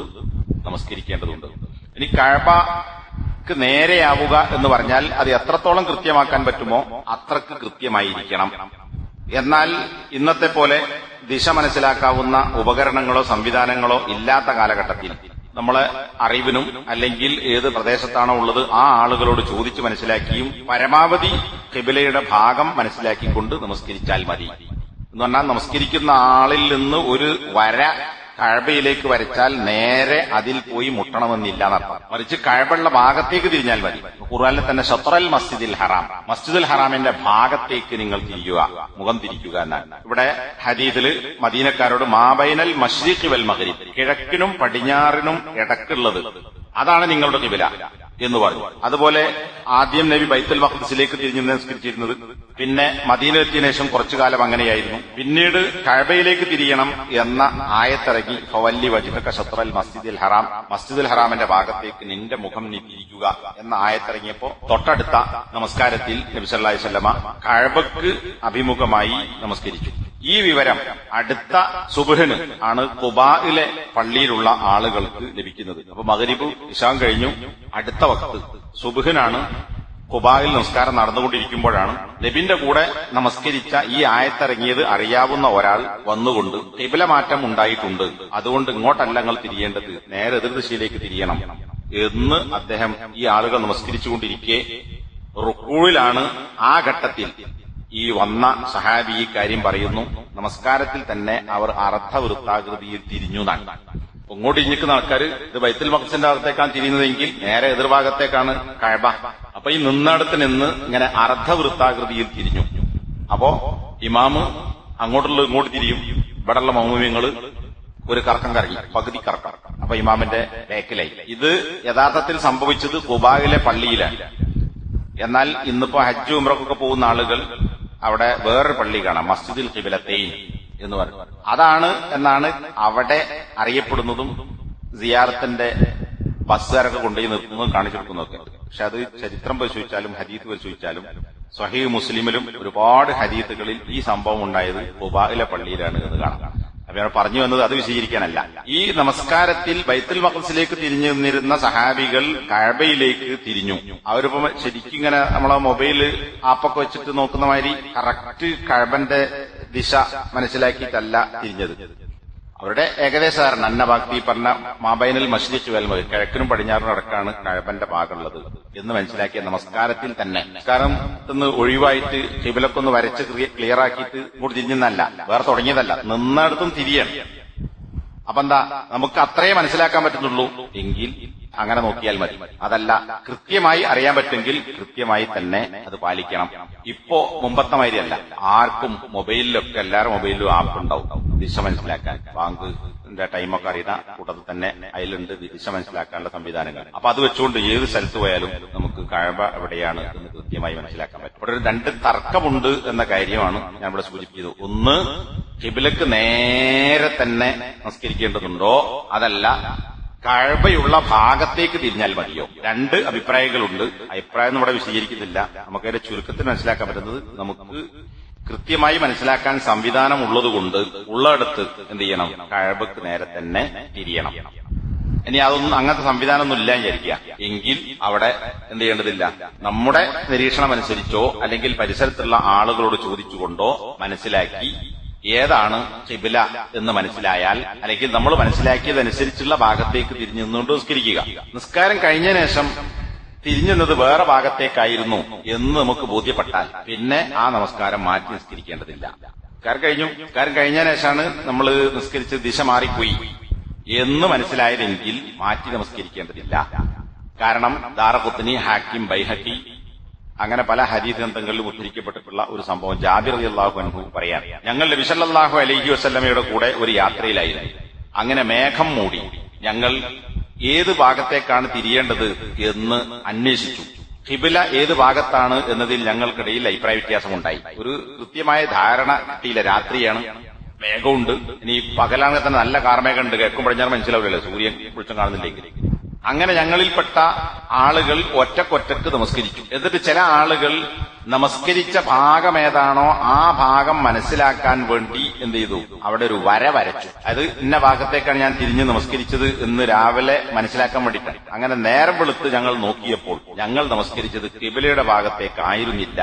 നമസ്കരിക്കേണ്ടതുണ്ട്. ഇനി കഅബക്ക് നേരെയാവുക എന്ന് പറഞ്ഞാൽ അത് എത്രത്തോളം കൃത്യമാക്കാൻ പറ്റുമോ അത്രക്ക് കൃത്യമായിരിക്കണം. എന്നാൽ ഇന്നത്തെ പോലെ ദിശ മനസ്സിലാക്കാവുന്ന ഉപകരണങ്ങളോ സംവിധാനങ്ങളോ ഇല്ലാത്ത കാലഘട്ടത്തിൽ നമ്മളെ അറിവിനും അല്ലെങ്കിൽ ഏത് പ്രദേശത്താണോ ഉള്ളത് ആ ആളുകളോട് ചോദിച്ചു മനസ്സിലാക്കിയും പരമാവധി ഖിബലയുടെ ഭാഗം മനസ്സിലാക്കിക്കൊണ്ട് നമസ്കരിച്ചാൽ മതി. എന്ന് പറഞ്ഞാൽ നമസ്കരിക്കുന്ന ആളിൽ നിന്ന് ഒരു വര കഅബയിലേക്ക് വരച്ചാൽ നേരെ അതിൽ പോയി മുട്ടണമെന്നില്ല എന്നർത്ഥം. മറിച്ച് കഅബയുള്ള ഭാഗത്തേക്ക് തിരിഞ്ഞാൽ മതി. ഖുർആനിൽ തന്നെ ഷത്റൽ മസ്ജിദിൽ ഹറാം, മസ്ജിദുൽ ഹറാമിന്റെ ഭാഗത്തേക്ക് നിങ്ങൾ തിരിയുക, മുഖം തിരിക്കുക എന്നാണ്. ഇവിടെ ഹദീസില് മദീനക്കാരോട് മാബൈനൽ മശ്രിഖി വൽ മഗ്രിബ്, കിഴക്കിനും പടിഞ്ഞാറിനും ഇടക്കുള്ളത് അതാണ് നിങ്ങളുടെ ഖിബല എന്ന് പറഞ്ഞു. അതുപോലെ ആദ്യം നബി ബൈത്തുൽ മഖ്ദിസിലേക്ക് തിരിഞ്ഞു നമസ്കരിച്ചിരുന്നത്, പിന്നെ മദീനയെത്തിയ ശേഷം കുറച്ചു കാലം അങ്ങനെയായിരുന്നു. പിന്നീട് കഅബയിലേക്ക് തിരിയണം എന്ന ആയത്തിറങ്ങി ഫവല്ലി വജ്ഹക ശത്റൽ മസ്ജിദിൽ ഹറാം, മസ്ജിദുൽ ഹറാമിന്റെ ഭാഗത്തേക്ക് നിന്റെ മുഖം നീ തിരിക്കുക എന്ന ആയത്തിറങ്ങിയപ്പോ തൊട്ടടുത്ത നമസ്കാരത്തിൽ നബി സല്ലല്ലാഹു അലൈഹി വസല്ലമ കഅബക്ക് അഭിമുഖമായി നമസ്കരിച്ചു. ഈ വിവരം അടുത്ത സുബ്ഹിന് ആണ് ഖുബായിലെ പള്ളിയിലുള്ള ആളുകൾക്ക് ലഭിക്കുന്നത്. അപ്പൊ മഗ്രിബ് ഇശാം കഴിഞ്ഞു, അടുത്ത വഖത്ത് സുബ്ഹിനാണ് ഖുബായിൽ നമസ്കാരം നടന്നുകൊണ്ടിരിക്കുമ്പോഴാണ് നബിന്റെ കൂടെ നമസ്കരിച്ച ഈ ആയത്തിറങ്ങിയത് അറിയാവുന്ന ഒരാൾ വന്നുകൊണ്ട് ഖിബ്ല മാറ്റം ഉണ്ടായിട്ടുണ്ട്, അതുകൊണ്ട് ഇങ്ങോട്ടല്ല നിങ്ങൾ തിരിയേണ്ടത്, നേരെ എതിർദിശയിലേക്ക് തിരിയണം എന്ന് അദ്ദേഹം ഈ ആളുകൾ നമസ്കരിച്ചുകൊണ്ടിരിക്കെ റുക്കൂഴിലാണ്. ആ ഘട്ടത്തിൽ ഈ വന്ന സഹാബി ഈ കാര്യം പറയുന്നു. നമസ്കാരത്തിൽ തന്നെ അവർ അർദ്ധവൃത്താകൃതിയിൽ തിരിഞ്ഞു എന്നാണ്. ഇങ്ങോട്ട് ഇരിക്കുന്ന ആൾക്കാർ ഇത് ബൈത്തുൽ മഖ്ദിസിന്റെ ഭാഗത്തേക്കാണ് തിരിയുന്നതെങ്കിൽ നേരെ എതിർഭാഗത്തേക്കാണ് കഅബ. അപ്പൊ ഈ നിന്നിടത്ത് നിന്ന് ഇങ്ങനെ അർദ്ധവൃത്താകൃതിയിൽ തിരിഞ്ഞു. അപ്പോ ഇമാമ് അങ്ങോട്ടുള്ള ഇങ്ങോട്ട് തിരിയും, ഇവിടെയുള്ള മൗമൂമിയങ്ങള് ഒരു കറക്കം കറങ്ങി, പകുതി കറക്കം. അപ്പൊ ഇമാമിന്റെ ബേക്കിലായി. ഇത് യഥാർത്ഥത്തിൽ സംഭവിച്ചത് ഖുബായിലെ പള്ളിയിലാണ്. എന്നാൽ ഇന്നിപ്പോ ഹജ്ജ് ഉംറക്കൊക്കെ പോകുന്ന ആളുകൾ അവിടെ വേറൊരു പള്ളി കാണാം, മസ്ജിദുൽ ഖിബ്ലത്തൈൻ എന്ന് പറയും. അതാണ് എന്നാണ് അവിടെ അറിയപ്പെടുന്നതും സിയാറത്തിന്റെ ബസ്സുകാരൊക്കെ കൊണ്ടുപോയി നിർത്തുന്നതും കാണിച്ചു കൊടുക്കുന്നതൊക്കെ. പക്ഷെ അത് ചരിത്രം പരിശോധിച്ചാലും ഹദീത്ത് പരിശോധിച്ചാലും സ്വഹീഹ് മുസ്ലിമിലും ഒരുപാട് ഹദീത്തുകളിൽ ഈ സംഭവം ഉണ്ടായത് ഖുബായിലെ പള്ളിയിലാണ് എന്ന് കാണാം. അപ്പൊ പറഞ്ഞു വന്നത് അത് വിശദീകരിക്കാനല്ല. ഈ നമസ്കാരത്തിൽ ബൈത്തുൽ മഖ്ദിസിലേക്ക് തിരിഞ്ഞു നിന്നിരുന്ന സഹാബികൾ കഅബയിലേക്ക് തിരിഞ്ഞു. അവരിപ്പോ ശരിക്കും ഇങ്ങനെ നമ്മളെ മൊബൈല് ആപ്പൊക്കെ വെച്ചിട്ട് നോക്കുന്ന മാതിരി കറക്റ്റ് കഅബന്റെ ദിശ മനസ്സിലാക്കിയിട്ടല്ല തിരിഞ്ഞത്. അവരുടെ ഏകദേശ ധാരണ അന്നഭാക്തി പറഞ്ഞ മാബൈനൽ മശ്രിഖി വൽ മഗ്രിബ്, കിഴക്കിനും പടിഞ്ഞാറിനും അടക്കാണ് കഅബന്റെ ഭാഗമുള്ളത് എന്ന് മനസ്സിലാക്കിയ നമസ്കാരത്തിൽ തന്നെ നമസ്കാരത്തിന് ഒഴിവായിട്ട് ഖിബ്ലക്കൊന്ന് വരച്ച് ക്ലിയർ ആക്കിയിട്ട് ഇങ്ങോട്ട് തിരിഞ്ഞെന്നല്ല, വേറെ തുടങ്ങിയതല്ല, നിന്നിടത്തും തിരിയണം. അപ്പൊ എന്താ നമുക്ക് അത്രേ മനസ്സിലാക്കാൻ പറ്റുന്നുള്ളൂ എങ്കിൽ അങ്ങനെ നോക്കിയാൽ മതി. അതല്ല കൃത്യമായി അറിയാൻ പറ്റുമെങ്കിൽ കൃത്യമായി തന്നെ അത് പാലിക്കണം. ഇപ്പോ മുമ്പത്തെ മാതിരിയല്ല, ആർക്കും മൊബൈലിലൊക്കെ എല്ലാവരും മൊബൈലിലും ആപ്പ് ഉണ്ടാവും ദിശ മനസ്സിലാക്കാൻ. ബാങ്കിന്റെ ടൈമൊക്കെ അറിയുന്ന കൂട്ടത്തിൽ തന്നെ അതിലുണ്ട് ദിശ മനസ്സിലാക്കാനുള്ള സംവിധാനങ്ങൾ. അപ്പൊ അത് വെച്ചുകൊണ്ട് ഏത് സ്ഥലത്ത് പോയാലും നമുക്ക് കഅബ എവിടെയാണ് എന്ന് കൃത്യമായി മനസ്സിലാക്കാൻ പറ്റും. ഇവിടെ ഒരു രണ്ട് തർക്കമുണ്ട് എന്ന കാര്യമാണ് ഞാൻ ഇവിടെ സൂചിപ്പിച്ചത്. ഒന്ന്, ഖിബ്ലക്ക് നേരെ തന്നെ നമസ്കരിക്കേണ്ടതുണ്ടോ, അതല്ല കഅബയുള്ള ഭാഗത്തേക്ക് തിരിഞ്ഞാൽ മതിയോ? രണ്ട് അഭിപ്രായങ്ങളുണ്ട്. അഭിപ്രായം നമ്മുടെ വിശദീകരിക്കുന്നില്ല. നമുക്കതിന്റെ ചുരുക്കത്തിൽ മനസ്സിലാക്കാൻ പറ്റുന്നത്, നമുക്ക് കൃത്യമായി മനസ്സിലാക്കാൻ സംവിധാനം ഉള്ളതുകൊണ്ട് ഉള്ളിടത്ത് എന്ത് ചെയ്യണം, കഅബക്ക് നേരെ തന്നെ തിരിയണം. ഇനി അതൊന്നും അങ്ങനത്തെ സംവിധാനമൊന്നും ഇല്ല വിചാരിക്കുക എങ്കിൽ അവിടെ എന്ത് ചെയ്യേണ്ടതില്ല, നമ്മുടെ നിരീക്ഷണം അനുസരിച്ചോ അല്ലെങ്കിൽ പരിസരത്തുള്ള ആളുകളോട് ചോദിച്ചുകൊണ്ടോ മനസ്സിലാക്കി ഏതാണ് ഖിബ്ല എന്ന് മനസ്സിലായാൽ, അല്ലെങ്കിൽ നമ്മൾ മനസ്സിലാക്കിയതനുസരിച്ചുള്ള ഭാഗത്തേക്ക് തിരിഞ്ഞു നിന്നുകൊണ്ട് നിസ്കരിക്കുക. നിസ്കാരം കഴിഞ്ഞ ശേഷം തിരിഞ്ഞുന്നത് വേറെ ഭാഗത്തേക്കായിരുന്നു എന്ന് നമുക്ക് ബോധ്യപ്പെട്ടാൽ പിന്നെ ആ നമസ്കാരം മാറ്റി നിസ്കരിക്കേണ്ടതില്ല. നിസ്കാരം കഴിഞ്ഞ ശേഷമാണ് നമ്മൾ നിസ്കരിച്ച് ദിശ മാറിപ്പോയി എന്ന് മനസ്സിലായതെങ്കിൽ മാറ്റി നമസ്കരിക്കേണ്ടതില്ല. കാരണം ദാറഖുത്നി, ഹാക്കിം, ബൈഹഖി അങ്ങനെ പല ഹദീസ് ഗ്രന്ഥങ്ങളിലും ഉദ്ധരിക്കപ്പെട്ടിട്ടുള്ള ഒരു സംഭവം ജാബിർ റളിയല്ലാഹു അൻഹു പറയാൻ, ഞങ്ങൾ നബി സല്ലല്ലാഹു അലൈഹി വസല്ലമയുടെ കൂടെ ഒരു യാത്രയിലായിരുന്നു. അങ്ങനെ മേഘം മൂടി. ഞങ്ങൾ ഏത് ഭാഗത്തേക്കാണ് തിരിയേണ്ടത് എന്ന് അന്വേഷിച്ചു. ഖിബില ഏത് ഭാഗത്താണ് എന്നതിൽ ഞങ്ങൾക്കിടയിൽ അഭിപ്രായ വ്യത്യാസമുണ്ടായി. ഒരു കൃത്യമായ ധാരണ കിട്ടിയില്ല. രാത്രിയാണ്, മേഘമുണ്ട്. ഇനി പകലാണെങ്കിൽ തന്നെ നല്ല കാർമേഘമുണ്ട്. കേൾക്കും പടിഞ്ഞാറ് മനസ്സിലാവില്ലല്ലോ, സൂര്യൻ വെളിച്ചം കാണുന്നില്ലെങ്കിൽ. അങ്ങനെ ഞങ്ങളിൽപ്പെട്ട ആളുകൾ ഒറ്റക്കൊറ്റക്ക് നമസ്കരിച്ചു. എന്നിട്ട് ചില ആളുകൾ നമസ്കരിച്ച ഭാഗം ഏതാണോ ആ ഭാഗം മനസ്സിലാക്കാൻ വേണ്ടി എന്ത് ചെയ്തു, അവിടെ ഒരു വര വരച്ചു. അത് ഇന്ന ഭാഗത്തേക്കാണ് ഞാൻ തിരിഞ്ഞ് നമസ്കരിച്ചത് എന്ന് രാവിലെ മനസ്സിലാക്കാൻ വേണ്ടിയിട്ടാണ്. അങ്ങനെ നേരം വെളുത്ത് ഞങ്ങൾ നോക്കിയപ്പോൾ ഞങ്ങൾ നമസ്കരിച്ചത് ഖിബലയുടെ ഭാഗത്തേക്കായിരുന്നില്ല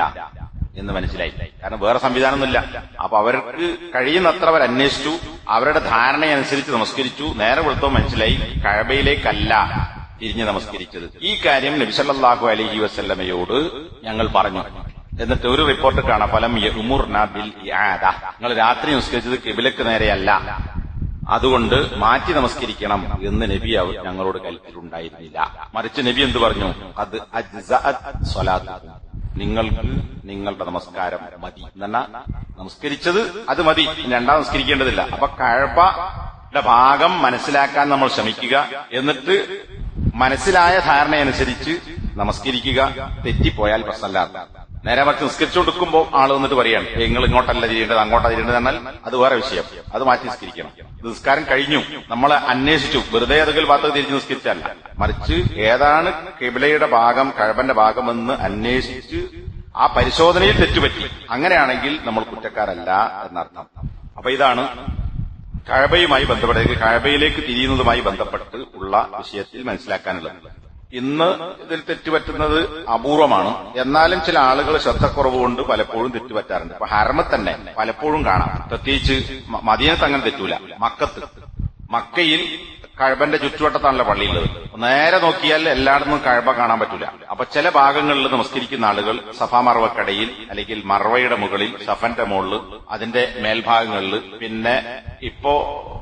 എന്ന് മനസ്സിലായി. കാരണം വേറെ സംവിധാനമൊന്നുമില്ല. അപ്പൊ അവർക്ക് കഴിയുന്നത്ര അവർ അന്വേഷിച്ചു, അവരുടെ ധാരണയനുസരിച്ച് നമസ്കരിച്ചു. നേരെ വെളുത്തോ മനസ്സിലായി കഅബയിലേക്കല്ല തിരിഞ്ഞ് നമസ്കരിച്ചത്. ഈ കാര്യം നബി സല്ലല്ലാഹു അലൈഹി വസല്ലമയോട് ഞങ്ങൾ പറഞ്ഞു. എന്നിട്ട് ഒരു റിപ്പോർട്ട് കാണാം, ഫലം യഅ്മുർനാ ബിൽ ഇആദ, നിങ്ങൾ രാത്രി നമസ്കരിച്ചത് ഖിബലക്ക് നേരെയല്ല, അതുകൊണ്ട് മാറ്റി നമസ്കരിക്കണം എന്ന് നബി ഞങ്ങളോട് കൽപ്പിച്ചിട്ടുണ്ടായിരുന്നില്ല. മറിച്ച് നബി എന്ത് പറഞ്ഞു, അത് അജ്സഅത് സ്വലാത്തുക്കും, നിങ്ങൾക്ക് നിങ്ങളുടെ നമസ്കാരം മതി. എന്നാ നമസ്കരിച്ചത് അത് മതി, രണ്ടാം നമസ്കരിക്കേണ്ടതില്ല. അപ്പൊ കഅബയുടെ ഭാഗം മനസ്സിലാക്കാൻ നമ്മൾ ശ്രമിക്കുക. എന്നിട്ട് മനസ്സിലായ ധാരണയനുസരിച്ച് നമസ്കരിക്കുക. തെറ്റിപ്പോയാൽ പ്രശ്നമില്ല. നേരെ മറിച്ച് നിസ്കരിച്ചുകൊടുക്കുമ്പോൾ ആള് വന്നിട്ട് പറയാണ്, നിങ്ങൾ ഇങ്ങോട്ടല്ല തിരിയേണ്ടത് അങ്ങോട്ടാ തിരിയേണ്ടത് എന്നാൽ അത് വേറെ വിഷയം, അത് മാറ്റി നിസ്കരിക്കണം. നിസ്കാരം കഴിഞ്ഞു, നമ്മളെ അന്വേഷിച്ചു, വെറുതെ ഏതെങ്കിലും ഭാഗത്ത് തിരിഞ്ഞ് നിസ്കരിച്ചല്ല, മറിച്ച് ഏതാണ് ഖിബലയുടെ ഭാഗം കഅബന്റെ ഭാഗമെന്ന് അന്വേഷിച്ച് ആ പരിശോധനയിൽ തെറ്റുപറ്റി. അങ്ങനെയാണെങ്കിൽ നമ്മൾ കുറ്റക്കാരല്ല എന്നർത്ഥം. അപ്പൊ ഇതാണ് കഅബയുമായി ബന്ധപ്പെട്ട കഅബയിലേക്ക് തിരിയുന്നതുമായി ബന്ധപ്പെട്ട് ഉള്ള വിഷയത്തിൽ മനസ്സിലാക്കാനുള്ളത്. ഇന്ന് ഇതിൽ തെറ്റുപറ്റുന്നത് അപൂർവമാണ്. എന്നാലും ചില ആളുകൾ ശ്രദ്ധക്കുറവ് കൊണ്ട് പലപ്പോഴും തെറ്റുപറ്റാറുണ്ട്. ഇപ്പൊ ഹറമിൽ തന്നെ പലപ്പോഴും കാണാം. പ്രത്യേകിച്ച് മദീനത്ത് അങ്ങനെ തെറ്റൂല. മക്കയിൽ കഅബന്റെ ചുറ്റുവട്ടത്താണല്ലോ പള്ളിയുള്ളത്. നേരെ നോക്കിയാൽ എല്ലായിടത്തും കഅബ കാണാൻ പറ്റൂല. അപ്പൊ ചില ഭാഗങ്ങളിൽ നമസ്കരിക്കുന്ന ആളുകൾ സഫ മർവക്കടയിൽ അല്ലെങ്കിൽ മർവയുടെ മുകളിൽ, സഫന്റെ മുകളിൽ, അതിന്റെ മേൽഭാഗങ്ങളിൽ, പിന്നെ ഇപ്പോ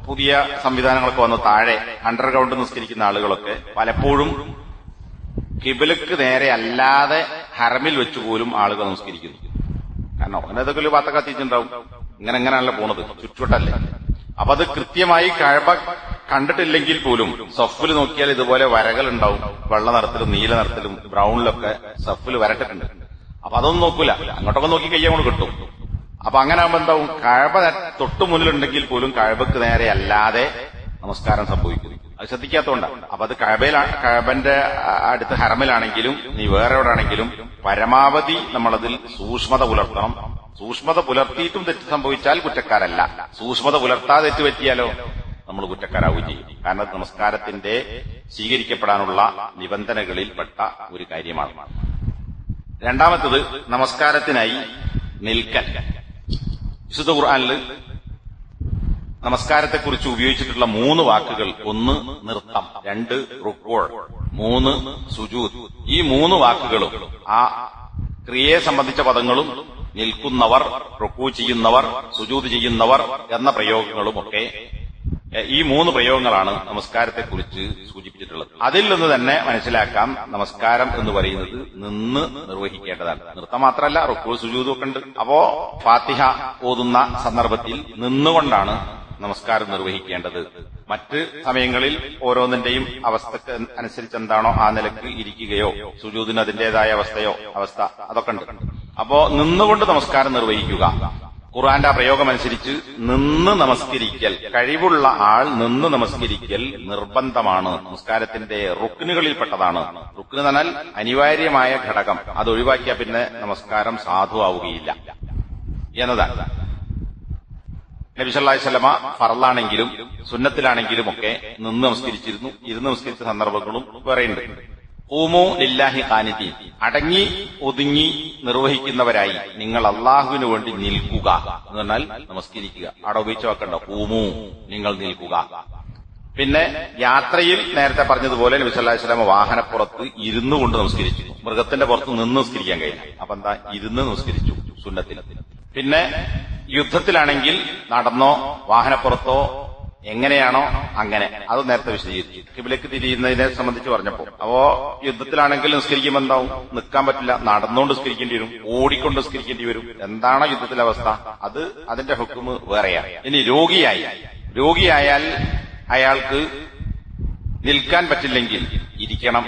പുതിയ സംവിധാനങ്ങളൊക്കെ വന്ന് താഴെ അണ്ടർഗ്രൗണ്ട് നിസ്കരിക്കുന്ന ആളുകളൊക്കെ പലപ്പോഴും ഖിബലക്ക് നേരെ അല്ലാതെ ഹറമിൽ വെച്ചുപോലും ആളുകൾ നമസ്കരിക്കുന്നു. കാരണം അങ്ങനെ ഏതൊക്കെ ഒരു ഭാഗത്തൊക്കെ എത്തിയിട്ടുണ്ടാവും. ഇങ്ങനെയാണല്ലോ പോണത്, ചുറ്റുവട്ടല്ലേ. അപ്പൊ അത് കൃത്യമായി കഅബ കണ്ടിട്ടില്ലെങ്കിൽ പോലും സഫിൽ നോക്കിയാൽ ഇതുപോലെ വരകൾ ഉണ്ടാവും. വെള്ള നിറത്തിലും നീല നിറത്തിലും ബ്രൗണിലൊക്കെ സഫിൽ വരട്ടിട്ടുണ്ട്. അപ്പൊ അതൊന്നും നോക്കൂല, അങ്ങോട്ടൊക്കെ നോക്കി കയ്യെ കൊണ്ട് കിട്ടും. അപ്പൊ അങ്ങനെ ആകുമ്പോ എന്താവും, കഅബ തൊട്ടു മുന്നിലുണ്ടെങ്കിൽ പോലും കഅബക്ക് നേരെ അല്ലാതെ നമസ്കാരം സംഭവിക്കുന്നു. അത് ശ്രദ്ധിക്കാത്തതുകൊണ്ടാണ്. അപ്പൊ അത് കഅബന്റെ അടുത്ത് ഹറമിലാണെങ്കിലും നീ വേറെ എവിടെയാണെങ്കിലും പരമാവധി നമ്മളതിൽ സൂക്ഷ്മത പുലർത്തണം. സൂക്ഷ്മത പുലർത്തിയിട്ടും തെറ്റ് സംഭവിച്ചാൽ കുറ്റക്കാരല്ല. സൂക്ഷ്മത പുലർത്താതെ തെറ്റ് പറ്റിയാലോ നമ്മൾ കുറ്റക്കാരാവുകയും ചെയ്യും. കാരണം അത് നമസ്കാരത്തിന്റെ സ്വീകരിക്കപ്പെടാനുള്ള നിബന്ധനകളിൽപ്പെട്ട ഒരു കാര്യമാണ്. രണ്ടാമത്തത് നമസ്കാരത്തിനായി നിൽക്കൽ. വിശുദ്ധ ഖുർആനിൽ നമസ്കാരത്തെക്കുറിച്ച് ഉപയോഗിച്ചിട്ടുള്ള 3 വാക്കുകൾ: 1 നൃത്തം, 2 റുക്വ, 3 സുജൂദ്. ഈ 3 വാക്കുകളും ആ ക്രിയയെ സംബന്ധിച്ച പദങ്ങളും നിൽക്കുന്നവർ, റുക്കൂ ചെയ്യുന്നവർ, സുജൂദ് ചെയ്യുന്നവർ എന്ന പ്രയോഗങ്ങളുമൊക്കെ ഈ 3 പ്രയോഗങ്ങളാണ് നമസ്കാരത്തെക്കുറിച്ച് സൂചിപ്പിച്ചിട്ടുള്ളത്. അതിൽ നിന്ന് തന്നെ മനസ്സിലാക്കാം നമസ്കാരം എന്ന് പറയുന്നത് നിന്ന് നിർവഹിക്കേണ്ടതാണ്. നൃത്തം മാത്രമല്ല, റുക്കൂ സുജൂദും ഒക്കെ ഉണ്ട്. അപ്പോ ഫാത്തിഹ ഓതുന്ന സന്ദർഭത്തിൽ നിന്നുകൊണ്ടാണ് നമസ്കാരം നിർവഹിക്കേണ്ടത്. മറ്റ് സമയങ്ങളിൽ ഓരോന്നിന്റെയും അവസ്ഥക്ക് അനുസരിച്ച് എന്താണോ ആ നിലക്ക് ഇരിക്കുകയോ സുജൂദിന് അതിന്റേതായ അവസ്ഥ അതൊക്കെ ഉണ്ട്. അപ്പോ നിന്നുകൊണ്ട് നമസ്കാരം നിർവഹിക്കുക. ഖുർആന്റെ ആ പ്രയോഗമനുസരിച്ച് നിന്ന് നമസ്കരിക്കൽ, കഴിവുള്ള ആൾ നിന്ന് നമസ്കരിക്കൽ നിർബന്ധമാണ്. നമസ്കാരത്തിന്റെ റുക്നുകളിൽപ്പെട്ടതാണ്. റുക്ന് എന്ന് പറഞ്ഞാൽ അനിവാര്യമായ ഘടകം. അത് ഒഴിവാക്കിയാൽ പിന്നെ നമസ്കാരം സാധുവാവുകയില്ല എന്നതാണ്. നബി സല്ലല്ലാഹു അലൈഹി വസല്ലമ ഫർളാണെങ്കിലും സുന്നത്തിലാണെങ്കിലും ഒക്കെ നിന്ന് നമസ്കരിച്ചിരുന്നു. ഇരുന്ന് നമസ്കരിച്ച സന്ദർഭങ്ങളും വേറെയുണ്ട്. ഖൂമു ലില്ലാഹി ഖാനിതീൻ, അടങ്ങി ഒതുങ്ങി നിർവഹിക്കുന്നവരായി നിങ്ങൾ അള്ളാഹുവിന് വേണ്ടി നിൽക്കുക എന്ന് പറഞ്ഞാൽ നമസ്കരിക്കുക. അവിടെ ഉപയോഗിച്ച വാക്കുണ്ടോ, ഖൂമു, നിങ്ങൾ നിൽക്കുക. പിന്നെ യാത്രയിൽ നേരത്തെ പറഞ്ഞതുപോലെ നബി സല്ലല്ലാഹു അലൈഹി വസല്ലമ വാഹനപ്പുറത്ത് ഇരുന്നു കൊണ്ട് നമസ്കരിച്ചു. മൃഗത്തിന്റെ പുറത്ത് നിന്ന് നമസ്കരിക്കാൻ കഴിയില്ല. അപ്പൊ എന്താ, ഇരുന്ന് നമസ്കരിച്ചു സുന്നത്തിൽ. പിന്നെ യുദ്ധത്തിലാണെങ്കിൽ നടന്നോ വാഹനപ്പുറത്തോ എങ്ങനെയാണോ അങ്ങനെ, അത് നേരത്തെ വിശദീകരിച്ചു. ഖിബലക്ക് തിരിയുന്നതിനെ സംബന്ധിച്ച് പറഞ്ഞപ്പോ. അപ്പോ യുദ്ധത്തിലാണെങ്കിൽ നിസ്കരിക്കുമ്പോൾ എന്താവും, നിൽക്കാൻ പറ്റില്ല, നടന്നുകൊണ്ട് നിസ്കരിക്കേണ്ടി വരും, ഓടിക്കൊണ്ട് നിസ്കരിക്കേണ്ടി വരും. എന്താണോ യുദ്ധത്തിലെ അവസ്ഥ, അത് അതിന്റെ ഹുക്മ് വേറെയാണ്. ഇനി രോഗിയായാൽ അയാൾക്ക് നിൽക്കാൻ പറ്റില്ലെങ്കിൽ ഇരിക്കണം.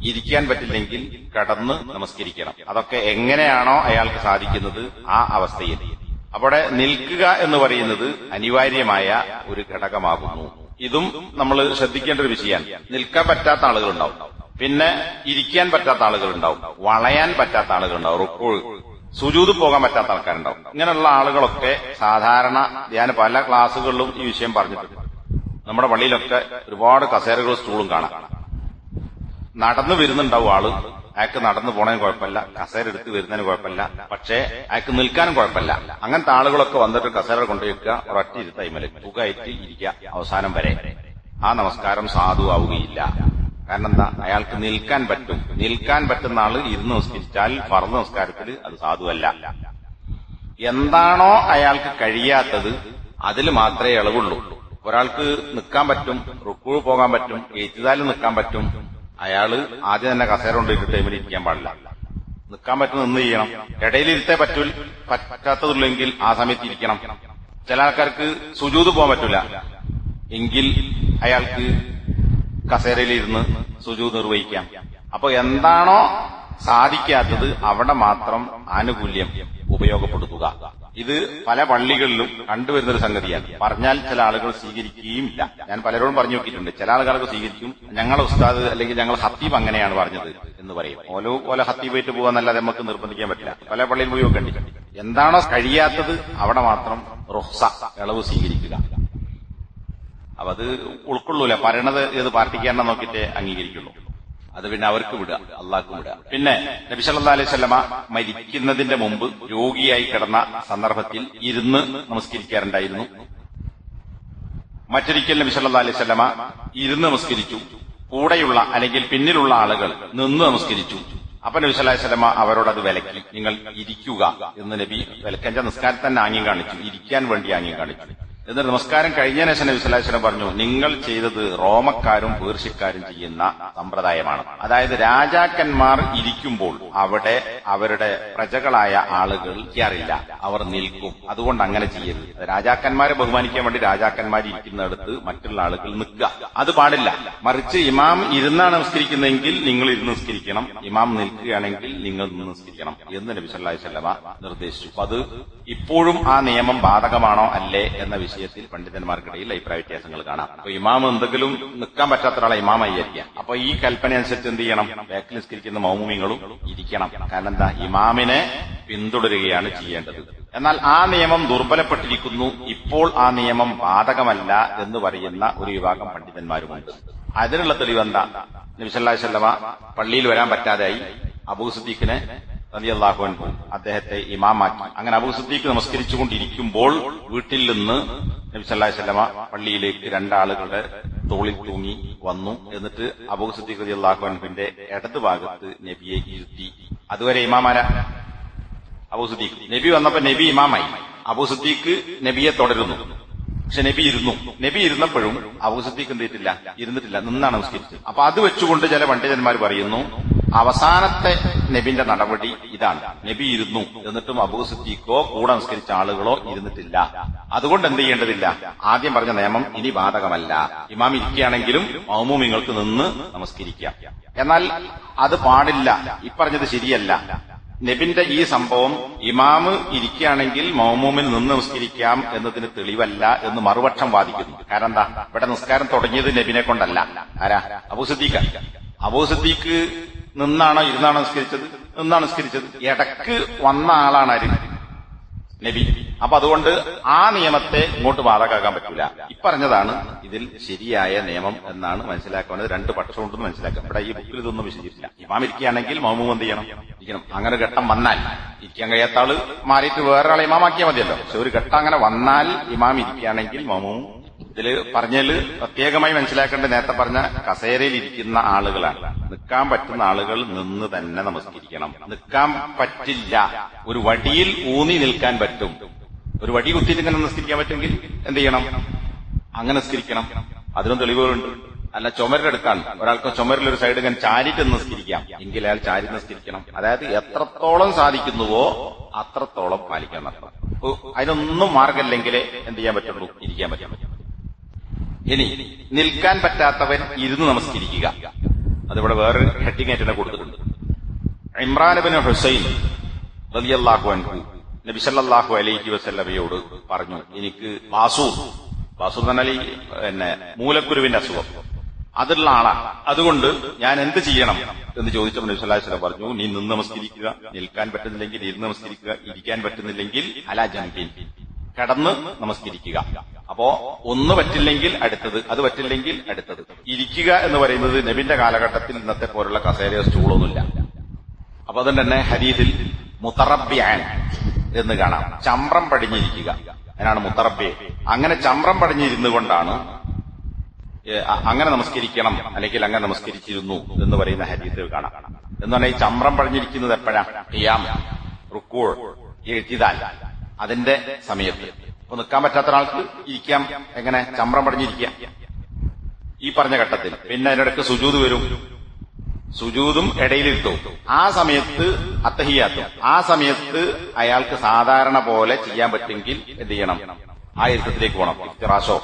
ഇരിക്കാൻ പറ്റില്ലെങ്കിൽ കടന്ന് നമസ്കരിക്കണം. അതൊക്കെ എങ്ങനെയാണോ അയാൾക്ക് സാധിക്കുന്നത് ആ അവസ്ഥയിൽ. അവിടെ നിൽക്കുക എന്ന് പറയുന്നത് അനിവാര്യമായ ഒരു ഘടകമാകുന്നു. ഇതും നമ്മൾ ശ്രദ്ധിക്കേണ്ട ഒരു വിഷയമാണ്. നിൽക്കാൻ പറ്റാത്ത ആളുകളുണ്ടാവും, പിന്നെ ഇരിക്കാൻ പറ്റാത്ത ആളുകളുണ്ടാവും, വളയാൻ പറ്റാത്ത ആളുകളുണ്ടാവും, റുക്കൂ സുജൂദ് പോകാൻ പറ്റാത്ത ആൾക്കാരുണ്ടാവും. ഇങ്ങനെയുള്ള ആളുകളൊക്കെ സാധാരണ ഞാൻ പല ക്ലാസ്സുകളിലും ഈ വിഷയം പറഞ്ഞിട്ടുണ്ട്. നമ്മുടെ പള്ളിയിലൊക്കെ ഒരുപാട് കസേരകളും സ്റ്റൂളും കാണാം. നടന്നു വരുന്നുണ്ടാവും ആള്, അയാൾക്ക് നടന്നു പോണതിന് കുഴപ്പമില്ല, കസേര എടുത്ത് വരുന്നതിന് കുഴപ്പമില്ല, പക്ഷേ അയാൾക്ക് നിൽക്കാനും കുഴപ്പമില്ല. അങ്ങനത്തെ ആളുകളൊക്കെ വന്നിട്ട് കസേര കൊണ്ടുവയ്ക്കുക, ഒരൊറ്റ ഇരുത്തൈമല് സുഖമായിട്ട് ഇരിക്കുക അവസാനം വരെ. ആ നമസ്കാരം സാധുവാവുകയില്ല. കാരണം എന്താ? അയാൾക്ക് നിൽക്കാൻ പറ്റും. നിൽക്കാൻ പറ്റുന്ന ആള് ഇരുന്ന് നമസ്കരിച്ചാൽ ഫർദ് നമസ്കാരത്തിൽ അത് സാധുവല്ല. എന്താണോ അയാൾക്ക് കഴിയാത്തത് അതിൽ മാത്രമേ ഇളവുള്ളൂ. ഒരാൾക്ക് നിൽക്കാൻ പറ്റും, റുക്കൂ പോകാൻ പറ്റും, എഴുത്തിദാലിൽ നിൽക്കാൻ പറ്റും, അയാള് ആദ്യം തന്നെ കസേര കൊണ്ടിട്ട് ടൈമിൽ ഇരിക്കാൻ പാടില്ല. നിൽക്കാൻ പറ്റുന്ന നിന്ന് ചെയ്യണം. ഇടയിലിരുത്തേ പറ്റാത്തതുള്ളെങ്കിൽ ആ സമയത്ത് ഇരിക്കണം. ചില ആൾക്കാർക്ക് സുജൂദ് പോകാൻ പറ്റൂല എങ്കിൽ അയാൾക്ക് കസേരയിലിരുന്ന് സുജൂദ് നിർവഹിക്കാം. അപ്പൊ എന്താണോ സാധിക്കാത്തത് അവിടെ മാത്രം ആനുകൂല്യം ഉപയോഗപ്പെടുത്തുക. ഇത് പല പള്ളികളിലും കണ്ടുവരുന്നൊരു സംഗതിയാണ്. പറഞ്ഞാൽ ചില ആളുകൾ സ്വീകരിക്കുകയും ഇല്ല. ഞാൻ പലരോടും പറഞ്ഞു നോക്കിയിട്ടുണ്ട്. ചില ആളുകളൊക്കെ സ്വീകരിക്കും. ഞങ്ങളെ ഉസ്താദ് അല്ലെങ്കിൽ ഞങ്ങൾ ഹത്തീബ് അങ്ങനെയാണ് പറഞ്ഞത് എന്ന് പറയും. ഓരോ ഹത്തീബായിട്ട് പോകാന്നല്ലാതെ നമുക്ക് നിർബന്ധിക്കാൻ പറ്റില്ല. പല പള്ളിയിൽ പോയി നോക്കണ്ടി. എന്താണോ കഴിയാത്തത് അവിടെ മാത്രം റുഖ്സ ഇളവ് സ്വീകരിക്കുക. അപ്പൊ അത് ഉൾക്കൊള്ളൂല. പറയണത് ഏത് പാർട്ടിക്കാരനെ നോക്കിയിട്ടേ അംഗീകരിക്കുള്ളൂ. അത് പിന്നെ അവർക്ക് വിടുക, അള്ളാഹ്ക്ക് വിടുക. പിന്നെ നബി സല്ലല്ലാഹു അലൈഹി വസല്ലമ മരിക്കുന്നതിന്റെ മുമ്പ് രോഗിയായി കിടന്ന സന്ദർഭത്തിൽ ഇരുന്ന് നമസ്കരിക്കാറുണ്ടായിരുന്നു. മറ്റൊരിക്കൽ നബി സല്ലല്ലാഹു അലൈഹി വസല്ലമ ഇരുന്ന് നമസ്കരിച്ചു. കൂടെയുള്ള അല്ലെങ്കിൽ പിന്നിലുള്ള ആളുകൾ നിന്ന് നമസ്കരിച്ചു. അപ്പൊ നബി സല്ലല്ലാഹു അലൈഹി വസല്ലമ അവരോട് അത് വിലക്കി. നിങ്ങൾ ഇരിക്കുക എന്ന് നബി വിലക്കഞ്ച നിസ്കാരത്തിൽ തന്നെ ആംഗ്യം കാണിച്ചു, ഇരിക്കാൻ വേണ്ടി ആംഗ്യം കാണിച്ചു. എന്നിട്ട് നമസ്കാരം കഴിഞ്ഞതിന് ശേഷം നബി സല്ലല്ലാഹു അലൈഹി വസല്ലം പറഞ്ഞു, നിങ്ങൾ ചെയ്തത് റോമക്കാരും പേർഷ്യക്കാരും ചെയ്യുന്ന സമ്പ്രദായമാണ്. അതായത് രാജാക്കന്മാർ ഇരിക്കുമ്പോൾ അവിടെ അവരുടെ പ്രജകളായ ആളുകൾ ഇരിക്കാറില്ല, അവർ നിൽക്കും. അതുകൊണ്ട് അങ്ങനെ ചെയ്യരുത്. രാജാക്കന്മാരെ ബഹുമാനിക്കാൻ വേണ്ടി രാജാക്കന്മാർ ഇരിക്കുന്നിടത്ത് മറ്റുള്ള ആളുകൾ നിൽക്കുക, അത് പാടില്ല. മറിച്ച് ഇമാം ഇരുന്നാണ് നമസ്കരിക്കുന്നതെങ്കിൽ നിങ്ങൾ ഇരുന്ന് നമസ്കരിക്കണം, ഇമാം നിൽക്കുകയാണെങ്കിൽ നിങ്ങൾ നിന്ന് നമസ്കരിക്കണം എന്ന് നബി സല്ലല്ലാഹു അലൈഹി വസല്ലം നിർദ്ദേശിച്ചു. അത് ഇപ്പോഴും ആ നിയമം ബാധകമാണോ അല്ലേ എന്ന വിഷയത്തിൽ പണ്ഡിതന്മാർക്കിടയിൽ അഭിപ്രായ വ്യത്യാസങ്ങൾ കാണാം. അപ്പൊ ഇമാം എന്തെങ്കിലും നിൽക്കാൻ പറ്റാത്ത ഒരാളെ ഇമാമായി ആയിരിക്കാം. അപ്പൊ ഈ കൽപ്പന അനുസരിച്ച് എന്ത് ചെയ്യണം? ബാക്കിൽ നിസ്കരിക്കുന്ന മൗമുമിങ്ങളും ഇരിക്കണം. കാരണം എന്താ? ഇമാമിനെ പിന്തുടരുകയാണ് ചെയ്യേണ്ടത്. എന്നാൽ ആ നിയമം ദുർബലപ്പെട്ടിരിക്കുന്നു, ഇപ്പോൾ ആ നിയമം ബാധകമല്ല എന്ന് പറയുന്ന ഒരു വിഭാഗം പണ്ഡിതന്മാരുമുണ്ട്. അതിനുള്ള തെളിവെന്താ? നബി സല്ലല്ലാഹു അലൈഹി വസല്ലമ പള്ളിയിൽ വരാൻ പറ്റാതായി. അബൂ സിദ്ദീഖിനെ റളിയല്ലാഹു അൻഹു അദ്ദേഹത്തെ ഇമാമാക്കി. അങ്ങനെ അബൂ സിദ്ദീഖ് നമസ്കരിച്ചുകൊണ്ടിരിക്കുമ്പോൾ വീട്ടിൽ നിന്ന് നബി സല്ലല്ലാഹു അലൈഹി വസല്ലമ പള്ളിയിലേക്ക് രണ്ടാളുകളുടെ തോളിൽ തൂങ്ങി വന്നു. എന്നിട്ട് അബൂ സിദ്ദീഖ് റളിയല്ലാഹു അൻഹുവിന്റെ ഇടത് ഭാഗത്ത് നബിയെ ഇരുത്തി. അതുവരെ ഇമാമാരാ അബൂ സിദ്ദീഖ്. നബി വന്നപ്പോ നബി ഇമാമായി. അബൂ സിദ്ദീഖ് നബിയെ തുടരുന്നു. പക്ഷെ നബി ഇരുന്നു. നബി ഇരുന്നപ്പോഴും അബൂ സിദ്ദീഖ് എന്ത് ചെയ്തിട്ടില്ല? ഇരുന്നിട്ടില്ല, നിന്നാണ് നമസ്കരിച്ചത്. അപ്പൊ അത് വെച്ചുകൊണ്ട് ചില പണ്ഡിതന്മാർ പറയുന്നു, അവസാനത്തെ നബിന്റെ നടപടി ഇതാണ്. നബി ഇരുന്നു, എന്നിട്ടും അബൂ സിദ്ദീഖോ കൂടെ നമസ്കരിച്ച ആളുകളോ ഇരുന്നിട്ടില്ല. അതുകൊണ്ട് എന്ത് ചെയ്യേണ്ടതില്ല? ആദ്യം പറഞ്ഞ നിയമം ഇനി ബാധകമല്ല. ഇമാം ഇരിക്കുകയാണെങ്കിലും മൗമൂമിങ്ങൾക്ക് നിന്ന് നമസ്കരിക്കാം. എന്നാൽ അത് പാടില്ല, ഇപ്പറഞ്ഞത് ശരിയല്ല. നബിന്റെ ഈ സംഭവം ഇമാമ് ഇരിക്കുകയാണെങ്കിൽ മൗമൂമിൽ നിന്ന് നമസ്കരിക്കാം എന്നതിന് തെളിവല്ല എന്ന് മറുപക്ഷം വാദിക്കുന്നു. കാരണം എന്താ? ഇവിടെ നിസ്കാരം തുടങ്ങിയത് നബിനെ കൊണ്ടല്ല. ആരാ? അബൂ സിദ്ദീഖ്. അബൂ സിദ്ദീഖ് നിന്നാണോ ഇരുന്നാണോ നിസ്കരിച്ചത്? നിന്നാണ് നിസ്കരിച്ചത്. ഇടക്ക് വന്ന ആളാണ് ആര്? നബി. അപ്പൊ അതുകൊണ്ട് ആ നിയമത്തെ ഇങ്ങോട്ട് ബാധകമാക്കാൻ പറ്റൂല. ഇപ്പറഞ്ഞതാണ് ഇതിൽ ശരിയായ നിയമം എന്നാണ് മനസ്സിലാക്കുന്നത്. രണ്ട് പക്ഷം ഉണ്ടെന്ന് മനസ്സിലാക്കാം. ഇവിടെ ഈ ബുക്കിൽ ഇതൊന്നും വിശദീകരിച്ചില്ല. ഇമാം ഇരിക്കുകയാണെങ്കിൽ മൗമൂം എന്ത് ചെയ്യണം? ഇരിക്കണം. അങ്ങനെ ഘട്ടം വന്നാൽ, ഇരിക്കാൻ കഴിയാത്ത ആള് മാറിയിട്ട് വേറൊരാളെ ഇമാമാക്കിയാൽ മതിയല്ലോ. പക്ഷെ ഒരു ഘട്ടം അങ്ങനെ വന്നാൽ ഇമാം ഇരിക്കുകയാണെങ്കിൽ മൗമൂം. ഇതില് പറഞ്ഞതിൽ പ്രത്യേകമായി മനസ്സിലാക്കേണ്ട, നേരത്തെ പറഞ്ഞ കസേരയിൽ ഇരിക്കുന്ന ആളുകളാണ്. നിൽക്കാൻ പറ്റുന്ന ആളുകൾ നിന്ന് തന്നെ നമസ്കരിക്കണം. നിൽക്കാൻ പറ്റില്ല, ഒരു വടിയിൽ ഊന്നി നിൽക്കാൻ പറ്റും. ഒരു വടി കുത്തിയിട്ട് ഇങ്ങനെ നമസ്കരിക്കാൻ പറ്റുമെങ്കിൽ എന്ത് ചെയ്യണം? അങ്ങനെ നമസ്കരിക്കണം. അതിനും തെളിവുകളുണ്ട്. അല്ല ചുമരിന്റെ അടുത്താണ്, ഒരാൾക്ക് ചുമരിലൊരു സൈഡ് ഇങ്ങനെ ചാരിട്ട് നമസ്കരിക്കാം എങ്കിൽ അയാൾ ചാരി നമസ്കരിക്കണം. അതായത് എത്രത്തോളം സാധിക്കുന്നുവോ അത്രത്തോളം പാലിക്കാൻ നടത്തണം. അതിനൊന്നും മാർഗമില്ലെങ്കിലേ എന്ത് ചെയ്യാൻ പറ്റുള്ളൂ? ഇരിക്കാൻ പറ്റാൻ പറ്റും. ഇനി നിൽക്കാൻ പറ്റാത്തവൻ ഇരുന്ന് നമസ്കരിക്കുക. അതിവിടെ വേറെ ഹെഡിങ് ആയിട്ട് തന്നെ കൊടുത്തിട്ടുണ്ട്. ഇമ്രാൻ ഇബ്നു ഹുസൈൻ റളിയല്ലാഹു അൻഹു നബി സല്ലല്ലാഹു അലൈഹി വസല്ലമയോട് പറഞ്ഞു, എനിക്ക് ബാസൂർ എന്ന് പറഞ്ഞാൽ മൂലക്കുരുവിന്റെ അസുഖം അതുള്ള ആളാണ്, അതുകൊണ്ട് ഞാൻ എന്ത് ചെയ്യണം എന്ന് ചോദിച്ചപ്പോൾ നബി സല്ലല്ലാഹു അലൈഹി വസല്ലം പറഞ്ഞു, നീ നിന്ന് നമസ്കരിക്കുക, നിൽക്കാൻ പറ്റുന്നില്ലെങ്കിൽ ഇരുന്ന് നമസ്കരിക്കുക, ഇരിക്കാൻ പറ്റുന്നില്ലെങ്കിൽ അലാ ജംബിൻ കിടന്ന് നമസ്കരിക്കുക. അപ്പോ ഒന്ന് പറ്റില്ലെങ്കിൽ അടുത്തത്, അത് പറ്റില്ലെങ്കിൽ അടുത്തത്. ഇരിക്കുക എന്ന് പറയുന്നത് നബിന്റെ കാലഘട്ടത്തിൽ ഇന്നത്തെ പോലുള്ള കസേരയോ സ്റ്റൂളൊന്നുമില്ല. അപ്പൊ അതുകൊണ്ട് തന്നെ ഹദീസിൽ മുതറബ്ബിഅൻ എന്ന് കാണാം, ചമ്രം പടിഞ്ഞിരിക്കുക, അതിനാണ് മുതറബ്ബി. അങ്ങനെ ചമ്രം പടിഞ്ഞിരുന്നു കൊണ്ടാണ് അങ്ങനെ നമസ്കരിക്കണം, അല്ലെങ്കിൽ അങ്ങനെ നമസ്കരിച്ചിരുന്നു എന്ന് പറയുന്ന ഹദീസിൽ കാണാം. എന്ന് പറഞ്ഞാൽ ഈ ചമ്രം പടിഞ്ഞിരിക്കുന്നത് എപ്പോഴാണ്? ഖിയാം, റുക്കൂ, ഇഅ്തിദാൽ, അതിന്റെ സമയത്ത്. അപ്പൊ നിൽക്കാൻ പറ്റാത്ത ഒരാൾക്ക് ഇരിക്കാം, എങ്ങനെ? ചമ്രം പടിഞ്ഞിരിക്കുക ഈ പറഞ്ഞ ഘട്ടത്തിൽ. പിന്നെ അതിനിടയ്ക്ക് സുജൂദ് വരും, സുജൂദും ഇടയിലിരുത്തും. ആ സമയത്ത് അത്തഹിയാത്തും. ആ സമയത്ത് അയാൾക്ക് സാധാരണ പോലെ ചെയ്യാൻ പറ്റുമെങ്കിൽ എന്ത് ചെയ്യണം? ആ ഇരുത്തത്തിലേക്ക് പോകണം. ഇഫ്തിറാശോ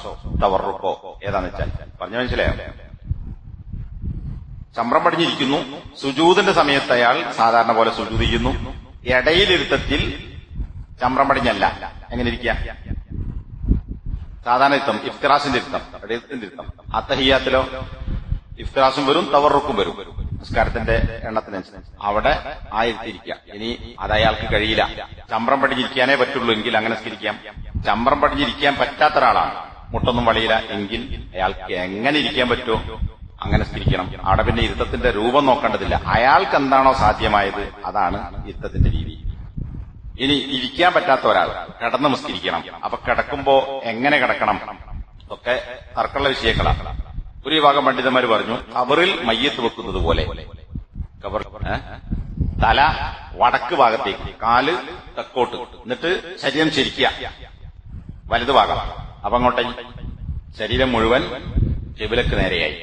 തവറുക്കോ ഏതാന്ന് വെച്ചാൽ പറഞ്ഞു മനസ്സിലായോ? ചമ്രം പടിഞ്ഞിരിക്കുന്നു, സുജൂദിന്റെ സമയത്ത് അയാൾ സാധാരണ പോലെ സുജൂദ് ചെയ്യുന്നു. ഇടയിലിരുത്തത്തിൽ ചമ്രം പടിഞ്ഞല്ല, എങ്ങനെ ഇരിക്കുക? സാധാരണ ഇരുത്തം, ഇഫ്തിറാസിന്റെ ഇരുത്തം, ഇടയത്തിന്റെ ഇരുത്തം. അത്തഹിയാത്തിലോ ഇഫ്തിറാസും വരും, തവറുക്കും വരും, നിസ്കാരത്തിന്റെ എണ്ണത്തിനനുസരിച്ച്. അവിടെ ആയിരുത്തിരിക്കുക. ഇനി അത് അയാൾക്ക് കഴിയില്ല, ചമ്രം പടിഞ്ഞിരിക്കാനേ പറ്റുള്ളൂ എങ്കിൽ അങ്ങനെ സ്കരിക്കാം. ചമ്രം പടിഞ്ഞിരിക്കാൻ പറ്റാത്ത ഒരാളാണ്, മുട്ടൊന്നും വളിയില്ല എങ്കിൽ അയാൾക്ക് എങ്ങനെ ഇരിക്കാൻ പറ്റുമോ അങ്ങനെ സ്കരിക്കണം. അവിടെ പിന്നെ ഇരുത്തത്തിന്റെ രൂപം നോക്കേണ്ടതില്ല, അയാൾക്ക് എന്താണോ സാധ്യമായത് അതാണ് ഇരുത്തത്തിന്റെ രീതി. ഇനി ഇരിക്കാൻ പറ്റാത്ത ഒരാൾ കിടന്ന് നമസ്കരിക്കണം. അപ്പൊ കിടക്കുമ്പോ എങ്ങനെ കിടക്കണം ഒക്കെ തർക്കമുള്ള വിഷയങ്ങളാണ്. ഒരു വിഭാഗം പണ്ഡിതന്മാർ പറഞ്ഞു, ഖബറിൽ മയ്യത്ത് വെക്കുന്നത് പോലെ ഖബർ തല വടക്ക് ഭാഗത്തേക്ക്, കാല് തെക്കോട്ട്, എന്നിട്ട് ശരീരം ചിരിക്കുക വലതു ഭാഗം. അപ്പൊ അങ്ങോട്ടേ ശരീരം മുഴുവൻ ഖിബിലക്ക് നേരെയായി.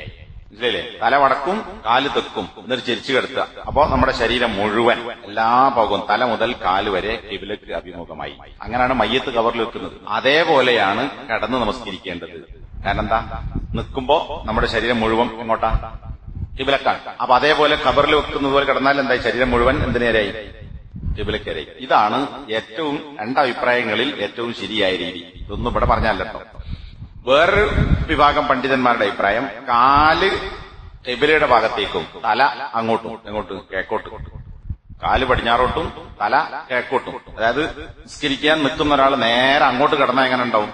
മനസ്സിലായില്ലേ? തല വടക്കും കാല് തെക്കും, എന്നിട്ട് ചിരിച്ചു കിടത്തുക. അപ്പോ നമ്മുടെ ശരീരം മുഴുവൻ എല്ലാ ഭാഗവും തല മുതൽ കാല് വരെ ഖിബിലക്ക് അഭിമുഖമായി. അങ്ങനെയാണ് മയ്യത്ത് ഖബറിൽ വെക്കുന്നത്. അതേപോലെയാണ് കിടന്ന് നമസ്കരിക്കേണ്ടത്. കാരണം എന്താ? നിൽക്കുമ്പോ നമ്മുടെ ശരീരം മുഴുവൻ എങ്ങോട്ടാ? ഖിബിലക്കാണ്. അപ്പൊ അതേപോലെ ഖബറിൽ വെക്കുന്നത് പോലെ കിടന്നാൽ എന്തായി? ശരീരം മുഴുവൻ എന്തിനേരായി? ഖിബിലക്കേരായി. ഇതാണ് ഏറ്റവും രണ്ടഭിപ്രായങ്ങളിൽ ഏറ്റവും ശരിയായ രീതി. ഇതൊന്നും ഇവിടെ പറഞ്ഞല്ലോ. വേറൊരു വിഭാഗം പണ്ഡിതന്മാരുടെ അഭിപ്രായം, കാല് ഖിബിലയുടെ ഭാഗത്തേക്കും തല അങ്ങോട്ടും എങ്ങോട്ട്? കിഴക്കോട്ട്. കാല് പടിഞ്ഞാറോട്ടും തല കിഴക്കോട്ടും. അതായത് നിസ്കരിക്കാൻ നിൽക്കുന്ന ഒരാൾ നേരെ അങ്ങോട്ട് കിടന്നാൽ എങ്ങനെ ഉണ്ടാവും?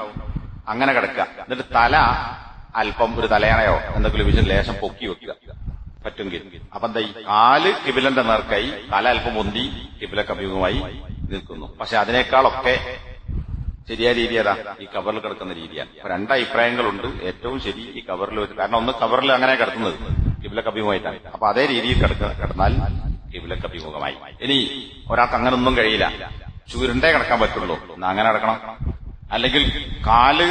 അങ്ങനെ കിടക്കുക. എന്നിട്ട് തല അല്പം ഒരു തലയണയോ എന്തെങ്കിലും വിഷയം ലേശം പൊക്കി വെക്കുക പറ്റുമെങ്കിൽ. അപ്പൊ എന്താ? ഈ കാല് ഖിബിലന്റെ നേർക്കായി, തല അല്പം പൊന്തി ഖിബിലക്ക് അഭിമുഖമായി നിൽക്കുന്നു. പക്ഷെ അതിനേക്കാളൊക്കെ ശരിയായ രീതി ഏതാ? ഈ കബറിൽ കിടക്കുന്ന രീതിയാണ്. അപ്പൊ രണ്ടഭിപ്രായങ്ങളുണ്ട്. ഏറ്റവും ശരി ഈ കബറിൽ വെച്ച്. കാരണം ഒന്ന് കബറിൽ അങ്ങനെ കിടക്കുന്നത് ഖിബിലക്ക് അഭിമുഖമായിട്ടാണ്. അപ്പൊ അതേ രീതിയിൽ കിടന്നാൽ ഖിബിലക്ക് അഭിമുഖമായി. ഇനി ഒരാൾക്ക് അങ്ങനെ ഒന്നും കഴിയില്ല, ചുരുണ്ടേ കിടക്കാൻ പറ്റുള്ളൂ, എന്നാ അങ്ങനെ കിടക്കണം. അല്ലെങ്കിൽ കാല്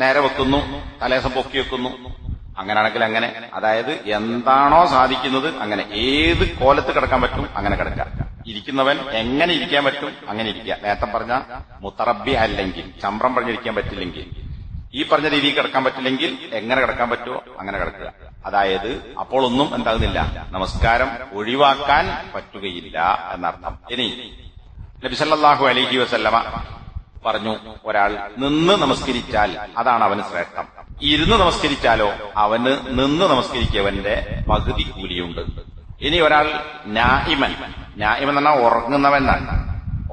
നേരെ വെക്കുന്നു, തലേസം പൊക്കി വെക്കുന്നു, അങ്ങനെയാണെങ്കിൽ അങ്ങനെ. അതായത് എന്താണോ സാധിക്കുന്നത് അങ്ങനെ, ഏത് കോലത്ത് കിടക്കാൻ പറ്റും അങ്ങനെ കിടക്കാം. ഇരിക്കുന്നവൻ എങ്ങനെ ഇരിക്കാൻ പറ്റും അങ്ങനെ ഇരിക്കുക. നേരത്തെ പറഞ്ഞ മുത്തറബ്ബി അല്ലെങ്കിൽ ചമ്രം പറഞ്ഞിരിക്കാൻ പറ്റില്ലെങ്കിൽ, ഈ പറഞ്ഞ രീതിയിൽ കിടക്കാൻ പറ്റില്ലെങ്കിൽ എങ്ങനെ കിടക്കാൻ പറ്റുമോ അങ്ങനെ കിടക്കുക. അതായത് അപ്പോൾ ഒന്നും എന്താകുന്നില്ല, നമസ്കാരം ഒഴിവാക്കാൻ പറ്റുകയില്ല എന്നർത്ഥം. ഇനി നബി സല്ലല്ലാഹു അലൈഹി വസല്ലമ പറഞ്ഞു, ഒരാൾ നിന്ന് നമസ്കരിച്ചാൽ അതാണ് അവന് ശ്രേഷ്ഠം. ഇരുന്ന് നമസ്കരിച്ചാലോ അവന് നിന്ന് നമസ്കരിക്കവന്റെ പകുതി കൂലിയുണ്ട്. ഇനി ഒരാൾ നായിമൻ എന്ന് പറഞ്ഞാൽ ഉറങ്ങുന്നവനാണ്.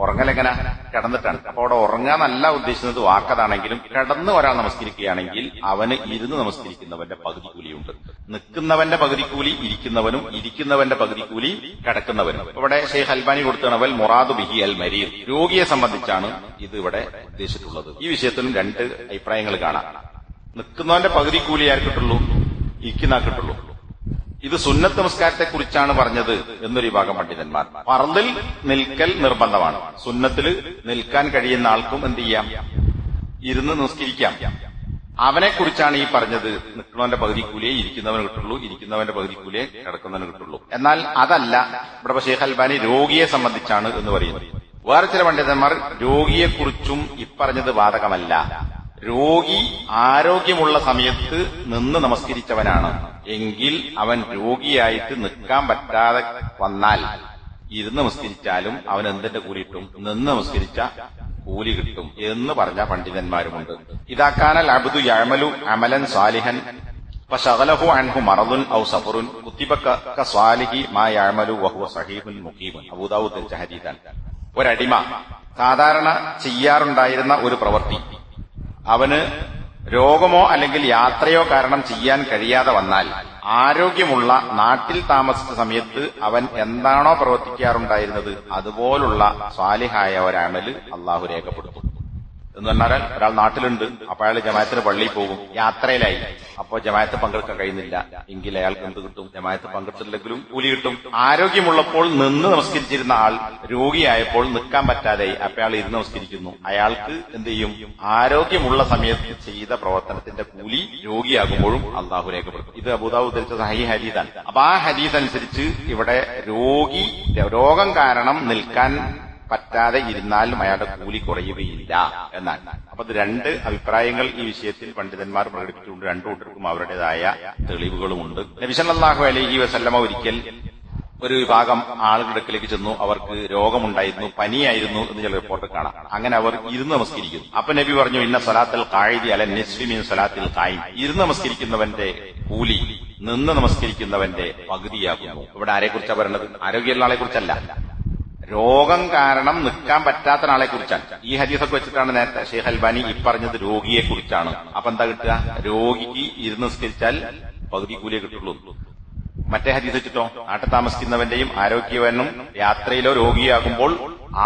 ഉറങ്ങലെങ്ങനെ? കിടന്നിട്ടാണ്. അപ്പൊ അവിടെ ഉറങ്ങാന്നല്ല ഉദ്ദേശിക്കുന്നത്, വാക്കതാണെങ്കിലും കിടന്ന് ഒരാൾ നമസ്കരിക്കുകയാണെങ്കിൽ അവന് ഇരുന്ന് നമസ്കരിക്കുന്നവന്റെ പകുതി കൂലിയുണ്ട്. നിൽക്കുന്നവന്റെ പകുതി കൂലി ഇരിക്കുന്നവനും, ഇരിക്കുന്നവന്റെ പകുതി കൂലി കിടക്കുന്നവനും. ഇവിടെ ഷെയ്ഖ് അൽബാനി കൊടുത്തവൽ മുറാദു ബിഹി അൽ മരീർ, രോഗിയെ സംബന്ധിച്ചാണ് ഇത് ഇവിടെ ഉദ്ദേശിച്ചിട്ടുള്ളത്. ഈ വിഷയത്തിലും രണ്ട് അഭിപ്രായങ്ങൾ കാണാം. നിൽക്കുന്നവന്റെ പകുതി കൂലി ആർക്കിട്ടുള്ളൂ? ഇരിക്കുന്ന ആർക്കിട്ടുള്ളൂ. ഇത് സുന്നത്ത് നമസ്കാരത്തെ കുറിച്ചാണ് പറഞ്ഞത് എന്നൊരു വിഭാഗം പണ്ഡിതന്മാർ. ഫർദിൽ നിൽക്കൽ നിർബന്ധമാണ്. സുന്നത്തിൽ നിൽക്കാൻ കഴിയുന്ന ആൾക്കും എന്ത് ചെയ്യാം? ഇരുന്ന് നമസ്കരിക്കാം. അവനെ കുറിച്ചാണ് ഈ പറഞ്ഞത്. നിൽക്കുന്നവന്റെ പകുതി കൂലിയെ ഇരിക്കുന്നവന് കിട്ടുള്ളൂ, ഇരിക്കുന്നവന്റെ പകുതി കൂലിയെ കിടക്കുന്നവന് കിട്ടുള്ളൂ. എന്നാൽ അതല്ല ഇവിടെ ഷെയ്ഖ് അൽബാനി രോഗിയെ സംബന്ധിച്ചാണ് എന്ന് പറയുന്നത്. വേറെ ചില പണ്ഡിതന്മാർ രോഗിയെക്കുറിച്ചും ഇപ്പറഞ്ഞത് ബാധകമല്ല രോഗി ആരോഗ്യമുള്ള സമയത്ത് നിന്ന് നമസ്കരിച്ചവനാണ് എങ്കിൽ അവൻ രോഗിയായിട്ട് നിൽക്കാൻ പറ്റാതെ വന്നാൽ ഇരുന്ന് നമസ്കരിച്ചാലും അവൻ എന്തിന്റെ കൂലി കിട്ടും? നിന്ന് നമസ്കരിച്ച കൂലി കിട്ടും എന്ന് പറഞ്ഞ പണ്ഡിതന്മാരുമുണ്ട്. ഇതാക്കാനൽ അബ്ദു യഅമലു അമലൻ സാലിഹൻ ഫശഗലഹു അൻഹു മറദുൻ ഔ സഫറുൻ കുത്തിബ കസ്വാലിഹി മാ യഅമലു വഹുവ സഹീഹുൻ മുഖീമുൻ. അബൂദാവൂദ് ഹദീസാണ്. ഒരടിമ സാധാരണ ചെയ്യാറുണ്ടായിരുന്ന ഒരു പ്രവൃത്തി അവന് രോഗമോ അല്ലെങ്കിൽ യാത്രയോ കാരണം ചെയ്യാൻ കഴിയാതെ വന്നാൽ ആരോഗ്യമുള്ള നാട്ടിൽ താമസിച്ച സമയത്ത് അവൻ എന്താണോ പ്രവർത്തിക്കാറുണ്ടായിരുന്നത് അതുപോലുള്ള സ്വാലിഹായ ഒരമല് അള്ളാഹു രേഖപ്പെടുത്തും. എന്ന് പറഞ്ഞാൽ ഒരാൾ നാട്ടിലുണ്ട്, അപ്പൊ അയാൾ ജമാഅത്തിന് പള്ളിയിൽ പോകും, യാത്രയിലായി, അപ്പോ ജമാഅത്ത് പങ്കെടുക്കാൻ കഴിയുന്നില്ല എങ്കിൽ അയാൾക്ക് എന്ത് കിട്ടും? ജമാഅത്ത് പങ്കെടുത്തില്ലെങ്കിലും കൂലി കിട്ടും. ആരോഗ്യമുള്ളപ്പോൾ നിന്ന് നമസ്കരിച്ചിരുന്ന ആൾ രോഗിയായപ്പോൾ നിൽക്കാൻ പറ്റാതെയായി, അപ്പൊ അയാൾ ഇരുന്ന് നമസ്കരിക്കുന്നു. അയാൾക്ക് എന്ത് ചെയ്യും? ആരോഗ്യമുള്ള സമയത്ത് ചെയ്ത പ്രവർത്തനത്തിന്റെ കൂലി രോഗിയാകുമ്പോഴും അള്ളാഹു രേഖപ്പെടുത്തും. ഇത് അബൂദാവൂദ് ഉദ്ധരിച്ച സഹീഹ് ഹദീസാണ്. അപ്പൊ ആ ഹദീസ് അനുസരിച്ച് ഇവിടെ രോഗം കാരണം നിൽക്കാൻ പറ്റാതെ ഇരുന്നാലും അയാളുടെ കൂലി കുറയുകയില്ല എന്നാണ്. അപ്പൊ ഇത് രണ്ട് അഭിപ്രായങ്ങൾ ഈ വിഷയത്തിൽ പണ്ഡിതന്മാർ പ്രകടിപ്പിച്ചുകൊണ്ട് രണ്ടു കൂട്ടർക്കും അവരുടേതായ തെളിവുകളുമുണ്ട്. നബി സല്ലല്ലാഹു അലൈഹി വസല്ലമ ഒരിക്കൽ ഒരു വിഭാഗം ആളുകളുടെ അടുക്കലേക്ക് ചെന്നു. അവർക്ക് രോഗമുണ്ടായിരുന്നു, പനിയായിരുന്നു എന്ന് ചില റിപ്പോർട്ട് കാണാം. അങ്ങനെ അവർ ഇരുന്ന് നമസ്കരിക്കുന്നു. അപ്പൊ നബി പറഞ്ഞു, ഇന്ന സലാത്തുൽ ഖായിദി അല നിസ്ഫി മിൻ സലാത്തിൽ ഖായിം. ഇരുന്ന് നമസ്കരിക്കുന്നവന്റെ കൂലി നിന്ന് നമസ്കരിക്കുന്നവന്റെ പകുതിയാകുന്നു. ഇവിടെ ആരെക്കുറിച്ചാണ് പറയുന്നത്? ആരോഗ്യമുള്ള ആളെ കുറിച്ചല്ല, രോഗം കാരണം നിൽക്കാൻ പറ്റാത്ത ആളെ കുറിച്ചാണ്. ഈ ഹദീസൊക്കെ വെച്ചിട്ടാണ് നേരത്തെ ഷെയ്ഖ് അൽബാനി ഈ പറഞ്ഞത് രോഗിയെ കുറിച്ചാണ്. അപ്പൊ എന്താ കിട്ടുക? രോഗിക്ക് ഇരുന്ന് നിസ്കരിച്ചാൽ പകുതി കൂലിയെ കിട്ടുള്ളൂ. മറ്റേ ഹദീസ് വെച്ചിട്ടോ നാട്ടിൽ താമസിക്കുന്നവന്റെയും ആരോഗ്യവനും യാത്രയിലോ രോഗിയാകുമ്പോൾ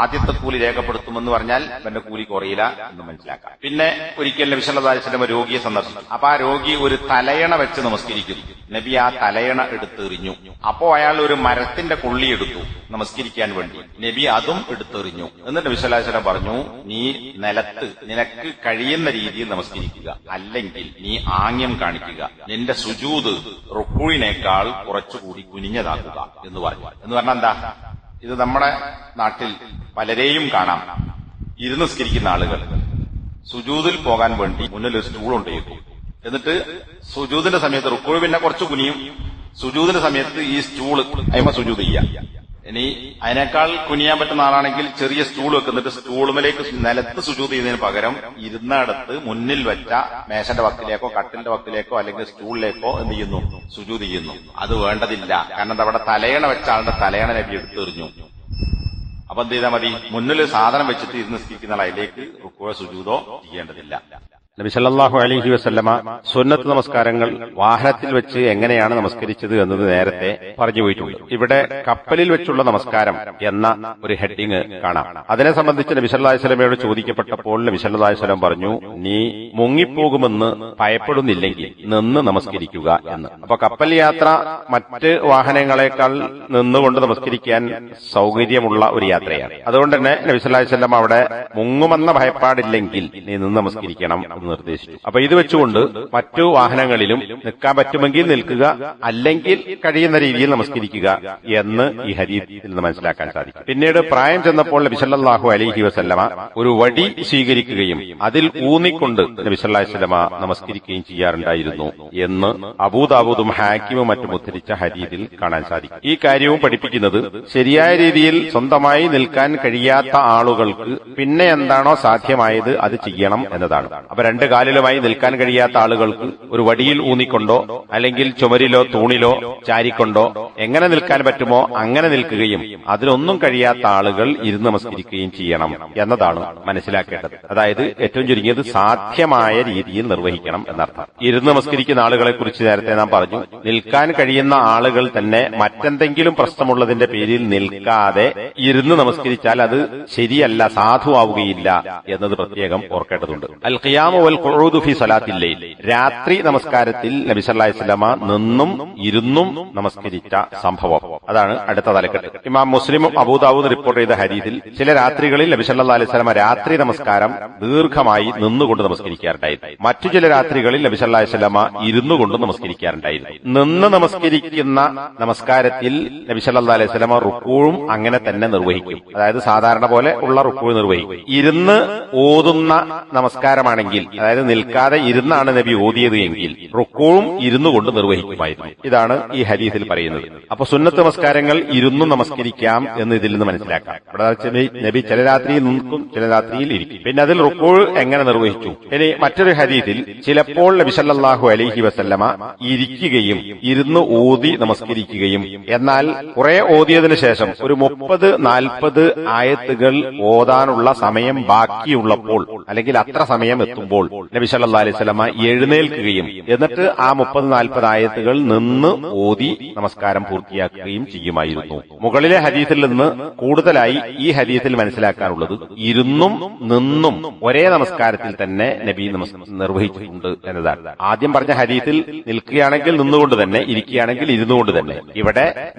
ആദ്യത്തെ കൂലി രേഖപ്പെടുത്തുമെന്ന് പറഞ്ഞാൽ അവന്റെ കൂലി കുറയില്ല എന്ന് മനസ്സിലാക്കാം. പിന്നെ ഒരിക്കൽ നബി സല്ലല്ലാഹു അലൈഹി വസല്ലം രോഗിയെ സന്ദർശിച്ചു. അപ്പൊ ആ രോഗി ഒരു തലയണ വെച്ച് നമസ്കരിക്കുന്നു. നബി ആ തലയണ എടുത്തെറിഞ്ഞു. അപ്പോ അയാൾ ഒരു മരത്തിന്റെ കൊള്ളി എടുത്തു നമസ്കരിക്കാൻ വേണ്ടി. നബി അതും എടുത്തെറിഞ്ഞു. എന്നിട്ട് നബി സല്ലല്ലാഹു അലൈഹി വസല്ലം പറഞ്ഞു, നീ നിലത്ത് നിനക്ക് കഴിയുന്ന രീതിയിൽ നമസ്കരിക്കുക, അല്ലെങ്കിൽ നീ ആംഗ്യം കാണിക്കുക, നിന്റെ സുജൂദ് റുക്കൂഴിനേക്കാൾ കുറച്ചുകൂടി കുനിഞ്ഞതാക്കുക എന്ന് പറഞ്ഞു. എന്ന് പറഞ്ഞാൽ എന്താ? ഇത് നമ്മുടെ നാട്ടിൽ പലരെയും കാണാം. ഇരുന്ന് നിസ്കരിക്കുന്ന ആളുകൾ സുജൂദിൽ പോകാൻ വേണ്ടി മുന്നിൽ ഒരു സ്റ്റൂൾ കൊണ്ടേക്കും. എന്നിട്ട് സുജൂദിന്റെ സമയത്ത് റുക്കൂഴ് പിന്നെ കുറച്ച് കുനിയും. സുജൂദിന്റെ സമയത്ത് ഈ സ്റ്റൂള് അയ്മ സുജൂദ് ചെയ്യാം. ഇനി അതിനേക്കാൾ കുനിയാൻ പറ്റുന്ന ആളാണെങ്കിൽ ചെറിയ സ്റ്റൂൾ വെക്കുന്നിട്ട് സ്റ്റൂളുമേലേക്ക് നിലത്ത് സുജൂദ് ചെയ്യുന്നതിന് പകരം ഇരുന്നടത്ത് മുന്നിൽ വെച്ച മേശന്റെ വക്കിലേക്കോ കട്ടിലിന്റെ വക്കിലേക്കോ അല്ലെങ്കിൽ സ്റ്റൂളിലേക്കോ എന്ത് ചെയ്യുന്നു? സുജൂദ് ചെയ്യുന്നു. അത് വേണ്ടതില്ല. കാരണം അവിടെ തലയണ വെച്ച ആളുടെ തലയണ നബി എടുത്തെറിഞ്ഞു. അപ്പൊ എന്ത് ചെയ്താൽ മതി? മുന്നിൽ സാധനം വെച്ചിട്ട് ഇരുന്ന് നിസ്കരിക്കുന്ന അതിലേക്ക് റുക്കോ സുജൂദോ ചെയ്യേണ്ടതില്ല. നബി സല്ലല്ലാഹു അലൈഹി വസല്ലമ സുന്നത്ത് നമസ്കാരങ്ങൾ വാഹനത്തിൽ വെച്ച് എങ്ങനെയാണ് നമസ്കരിച്ചത് എന്നത് നേരത്തെ പറഞ്ഞു പോയിട്ടുണ്ട്. ഇവിടെ കപ്പലിൽ വെച്ചുള്ള നമസ്കാരം എന്ന ഒരു ഹെഡിങ് കാണാം. അതിനെ സംബന്ധിച്ച് നബി സല്ലല്ലാഹു അലൈഹി വസല്ലമയോട് ചോദിക്കപ്പെട്ടപ്പോൾ നബി സല്ലല്ലാഹു അലൈഹി വസല്ലം പറഞ്ഞു, നീ മുങ്ങിപ്പോകുമെന്ന് ഭയപ്പെടുന്നില്ലെങ്കിൽ നിന്ന് നമസ്കരിക്കുക എന്ന്. അപ്പൊ കപ്പൽ യാത്ര മറ്റ് വാഹനങ്ങളെക്കാൾ നിന്നുകൊണ്ട് നമസ്കരിക്കാൻ സൗകര്യമുള്ള ഒരു യാത്രയാണ്. അതുകൊണ്ട് തന്നെ നബി സല്ലല്ലാഹു അലൈഹി വസല്ലം അവിടെ മുങ്ങുമെന്ന ഭയപ്പാടില്ലെങ്കിൽ നീ നിന്ന് നമസ്കരിക്കണം നിർദ്ദേശിച്ചു. അപ്പൊ ഇത് വെച്ചുകൊണ്ട് മറ്റു വാഹനങ്ങളിലും നിൽക്കാൻ പറ്റുമെങ്കിൽ നിൽക്കുക, അല്ലെങ്കിൽ കഴിയുന്ന രീതിയിൽ നമസ്കരിക്കുക എന്ന് ഈ ഹദീസിൽ നിന്ന് മനസ്സിലാക്കാൻ സാധിക്കും. പിന്നീട് പ്രായം ചെന്നപ്പോൾ നബി സല്ലല്ലാഹു അലൈഹി വസല്ലമ ഒരു വടി സ്വീകരിക്കുകയും അതിൽ ഊന്നിക്കൊണ്ട് നബി സല്ലല്ലാഹു അലൈഹി വസല്ലമ നമസ്കരിക്കുകയും ചെയ്യാറുണ്ടായിരുന്നു എന്ന് അബൂദാവൂദും ഹാക്കിമും മറ്റും ഉദ്ധരിച്ച ഹദീസിൽ കാണാൻ സാധിക്കും. ഈ കാര്യവും പഠിപ്പിക്കുന്നത് ശരിയായ രീതിയിൽ സ്വന്തമായി നിൽക്കാൻ കഴിയാത്ത ആളുകൾക്ക് പിന്നെ എന്താണോ സാധ്യമായത് അത് ചെയ്യണം എന്നതാണ്. അപ്പൊ രണ്ട് കാലിലുമായി നിൽക്കാൻ കഴിയാത്ത ആളുകൾക്ക് ഒരു വടിയിൽ ഊന്നിക്കൊണ്ടോ അല്ലെങ്കിൽ ചുമരിലോ തൂണിലോ ചാരിക്കൊണ്ടോ എങ്ങനെ നിൽക്കാൻ പറ്റുമോ അങ്ങനെ നിൽക്കുകയും അതിനൊന്നും കഴിയാത്ത ആളുകൾ ഇരുന്ന് നമസ്കരിക്കുകയും ചെയ്യണം എന്നതാണ് മനസ്സിലാക്കേണ്ടത്. അതായത് ഏറ്റവും ചുരുങ്ങിയത് സാധ്യമായ രീതിയിൽ നിർവഹിക്കണം എന്നർത്ഥം. ഇരുന്ന് നമസ്കരിക്കുന്ന ആളുകളെ കുറിച്ച് നേരത്തെ നാം പറഞ്ഞു. നിൽക്കാൻ കഴിയുന്ന ആളുകൾ തന്നെ മറ്റെന്തെങ്കിലും പ്രശ്നമുള്ളതിന്റെ പേരിൽ നിൽക്കാതെ ഇരുന്ന് നമസ്കരിച്ചാൽ അത് ശരിയല്ല, സാധുവാവുകയില്ല എന്നത് പ്രത്യേകം ഓർക്കേണ്ടതുണ്ട്. അൽ ഖിയാമു വൽ ഖുഊദു ഫി സലാത്തിൽ ലൈൽ, രാത്രി നമസ്കാരത്തിൽ നബി സല്ലല്ലാഹു അലൈഹി വസല്ലമ നിന്നും ഇരുന്നും നമസ്കരിച്ച സംഭവം, അതാണ് അടുത്ത തലക്കെട്ട്. ഇമാം മുസ്ലിമും അബൂദാവൂദ് റിപ്പോർട്ട് ചെയ്ത ഹദീസിൽ ചില രാത്രികളിൽ നബി സല്ലല്ലാഹു അലൈഹി വസല്ലമ രാത്രി നമസ്കാരം ദീർഘമായി നിന്നുകൊണ്ട് നമസ്കരിക്കാറുണ്ടായിരുന്നു. മറ്റു ചില രാത്രികളിൽ നബി സല്ലല്ലാഹു അലൈഹി വസല്ലമ ഇരുന്നുകൊണ്ട് നമസ്കരിക്കാറുണ്ടായിരുന്നു. നിന്ന് നമസ്കരിക്കുന്ന നമസ്കാരത്തിൽ നബി സല്ലല്ലാഹു അലൈഹി വസല്ലമ റുക്കൂഉം അങ്ങനെ തന്നെ നിർവഹിക്കും. അതായത് സാധാരണ പോലെ ഉള്ള റുക്കൂഉ നിർവഹിക്കും. ഇരുന്ന് ഓതുന്ന നമസ്കാരമാണെങ്കിൽ അതായത് നിൽക്കാതെ ഇരുന്നാണ് നബി ഓതിയത് എങ്കിൽ റുക്കൂവും ഇരുന്നു കൊണ്ട് നിർവഹിക്കുമായിരുന്നു. ഇതാണ് ഈ ഹദീസിൽ പറയുന്നത്. അപ്പൊ സുന്നത്ത് നമസ്കാരങ്ങൾ ഇരുന്നു നമസ്കരിക്കാം എന്ന് ഇതിൽ നിന്ന് മനസ്സിലാക്കാം. ഇവിടെ നബി ചില രാത്രിയിൽ നിൽക്കും, ചില രാത്രിയിൽ ഇരിക്കും. പിന്നെ അതിൽ റുക്കൂ എങ്ങനെ നിർവഹിച്ചു? ഇനി മറ്റൊരു ഹദീസിൽ ചിലപ്പോൾ നബി സല്ലല്ലാഹു അലൈഹി വസല്ലമ ഇരിക്കുകയും ഇരുന്ന് ഓതി നമസ്കരിക്കുകയും, എന്നാൽ കുറെ ഓതിയതിനു ശേഷം ഒരു 30-40 ആയത്തുകൾ ഓതാനുള്ള സമയം ബാക്കിയുള്ളപ്പോൾ അല്ലെങ്കിൽ അത്ര സമയം എത്തുമ്പോൾ നബി സല്ലല്ലാഹു അലൈഹി വസല്ലമ എഴുന്നേൽക്കുകയും എന്നിട്ട് ആ 30-40 ആയത്തുകൾ നിന്ന് ഓതി നമസ്കാരം പൂർത്തിയാക്കുകയും ചെയ്യുമായിരുന്നു. മുകളിലെ ഹദീസിൽ നിന്ന് കൂടുതലായി ഈ ഹദീസിൽ മനസ്സിലാക്കാനുള്ളത് ഇരുന്നും നിന്നും ഒരേ നമസ്കാരത്തിൽ തന്നെ നബി നിർവഹിച്ചിട്ടുണ്ട് എന്നതാണ്. ആദ്യം പറഞ്ഞ ഹദീസിൽ നിൽക്കുകയാണെങ്കിൽ നിന്നുകൊണ്ട് തന്നെ, ഇരിക്കുകയാണെങ്കിൽ ഇരുന്നുകൊണ്ട് തന്നെ. ഇവിടെ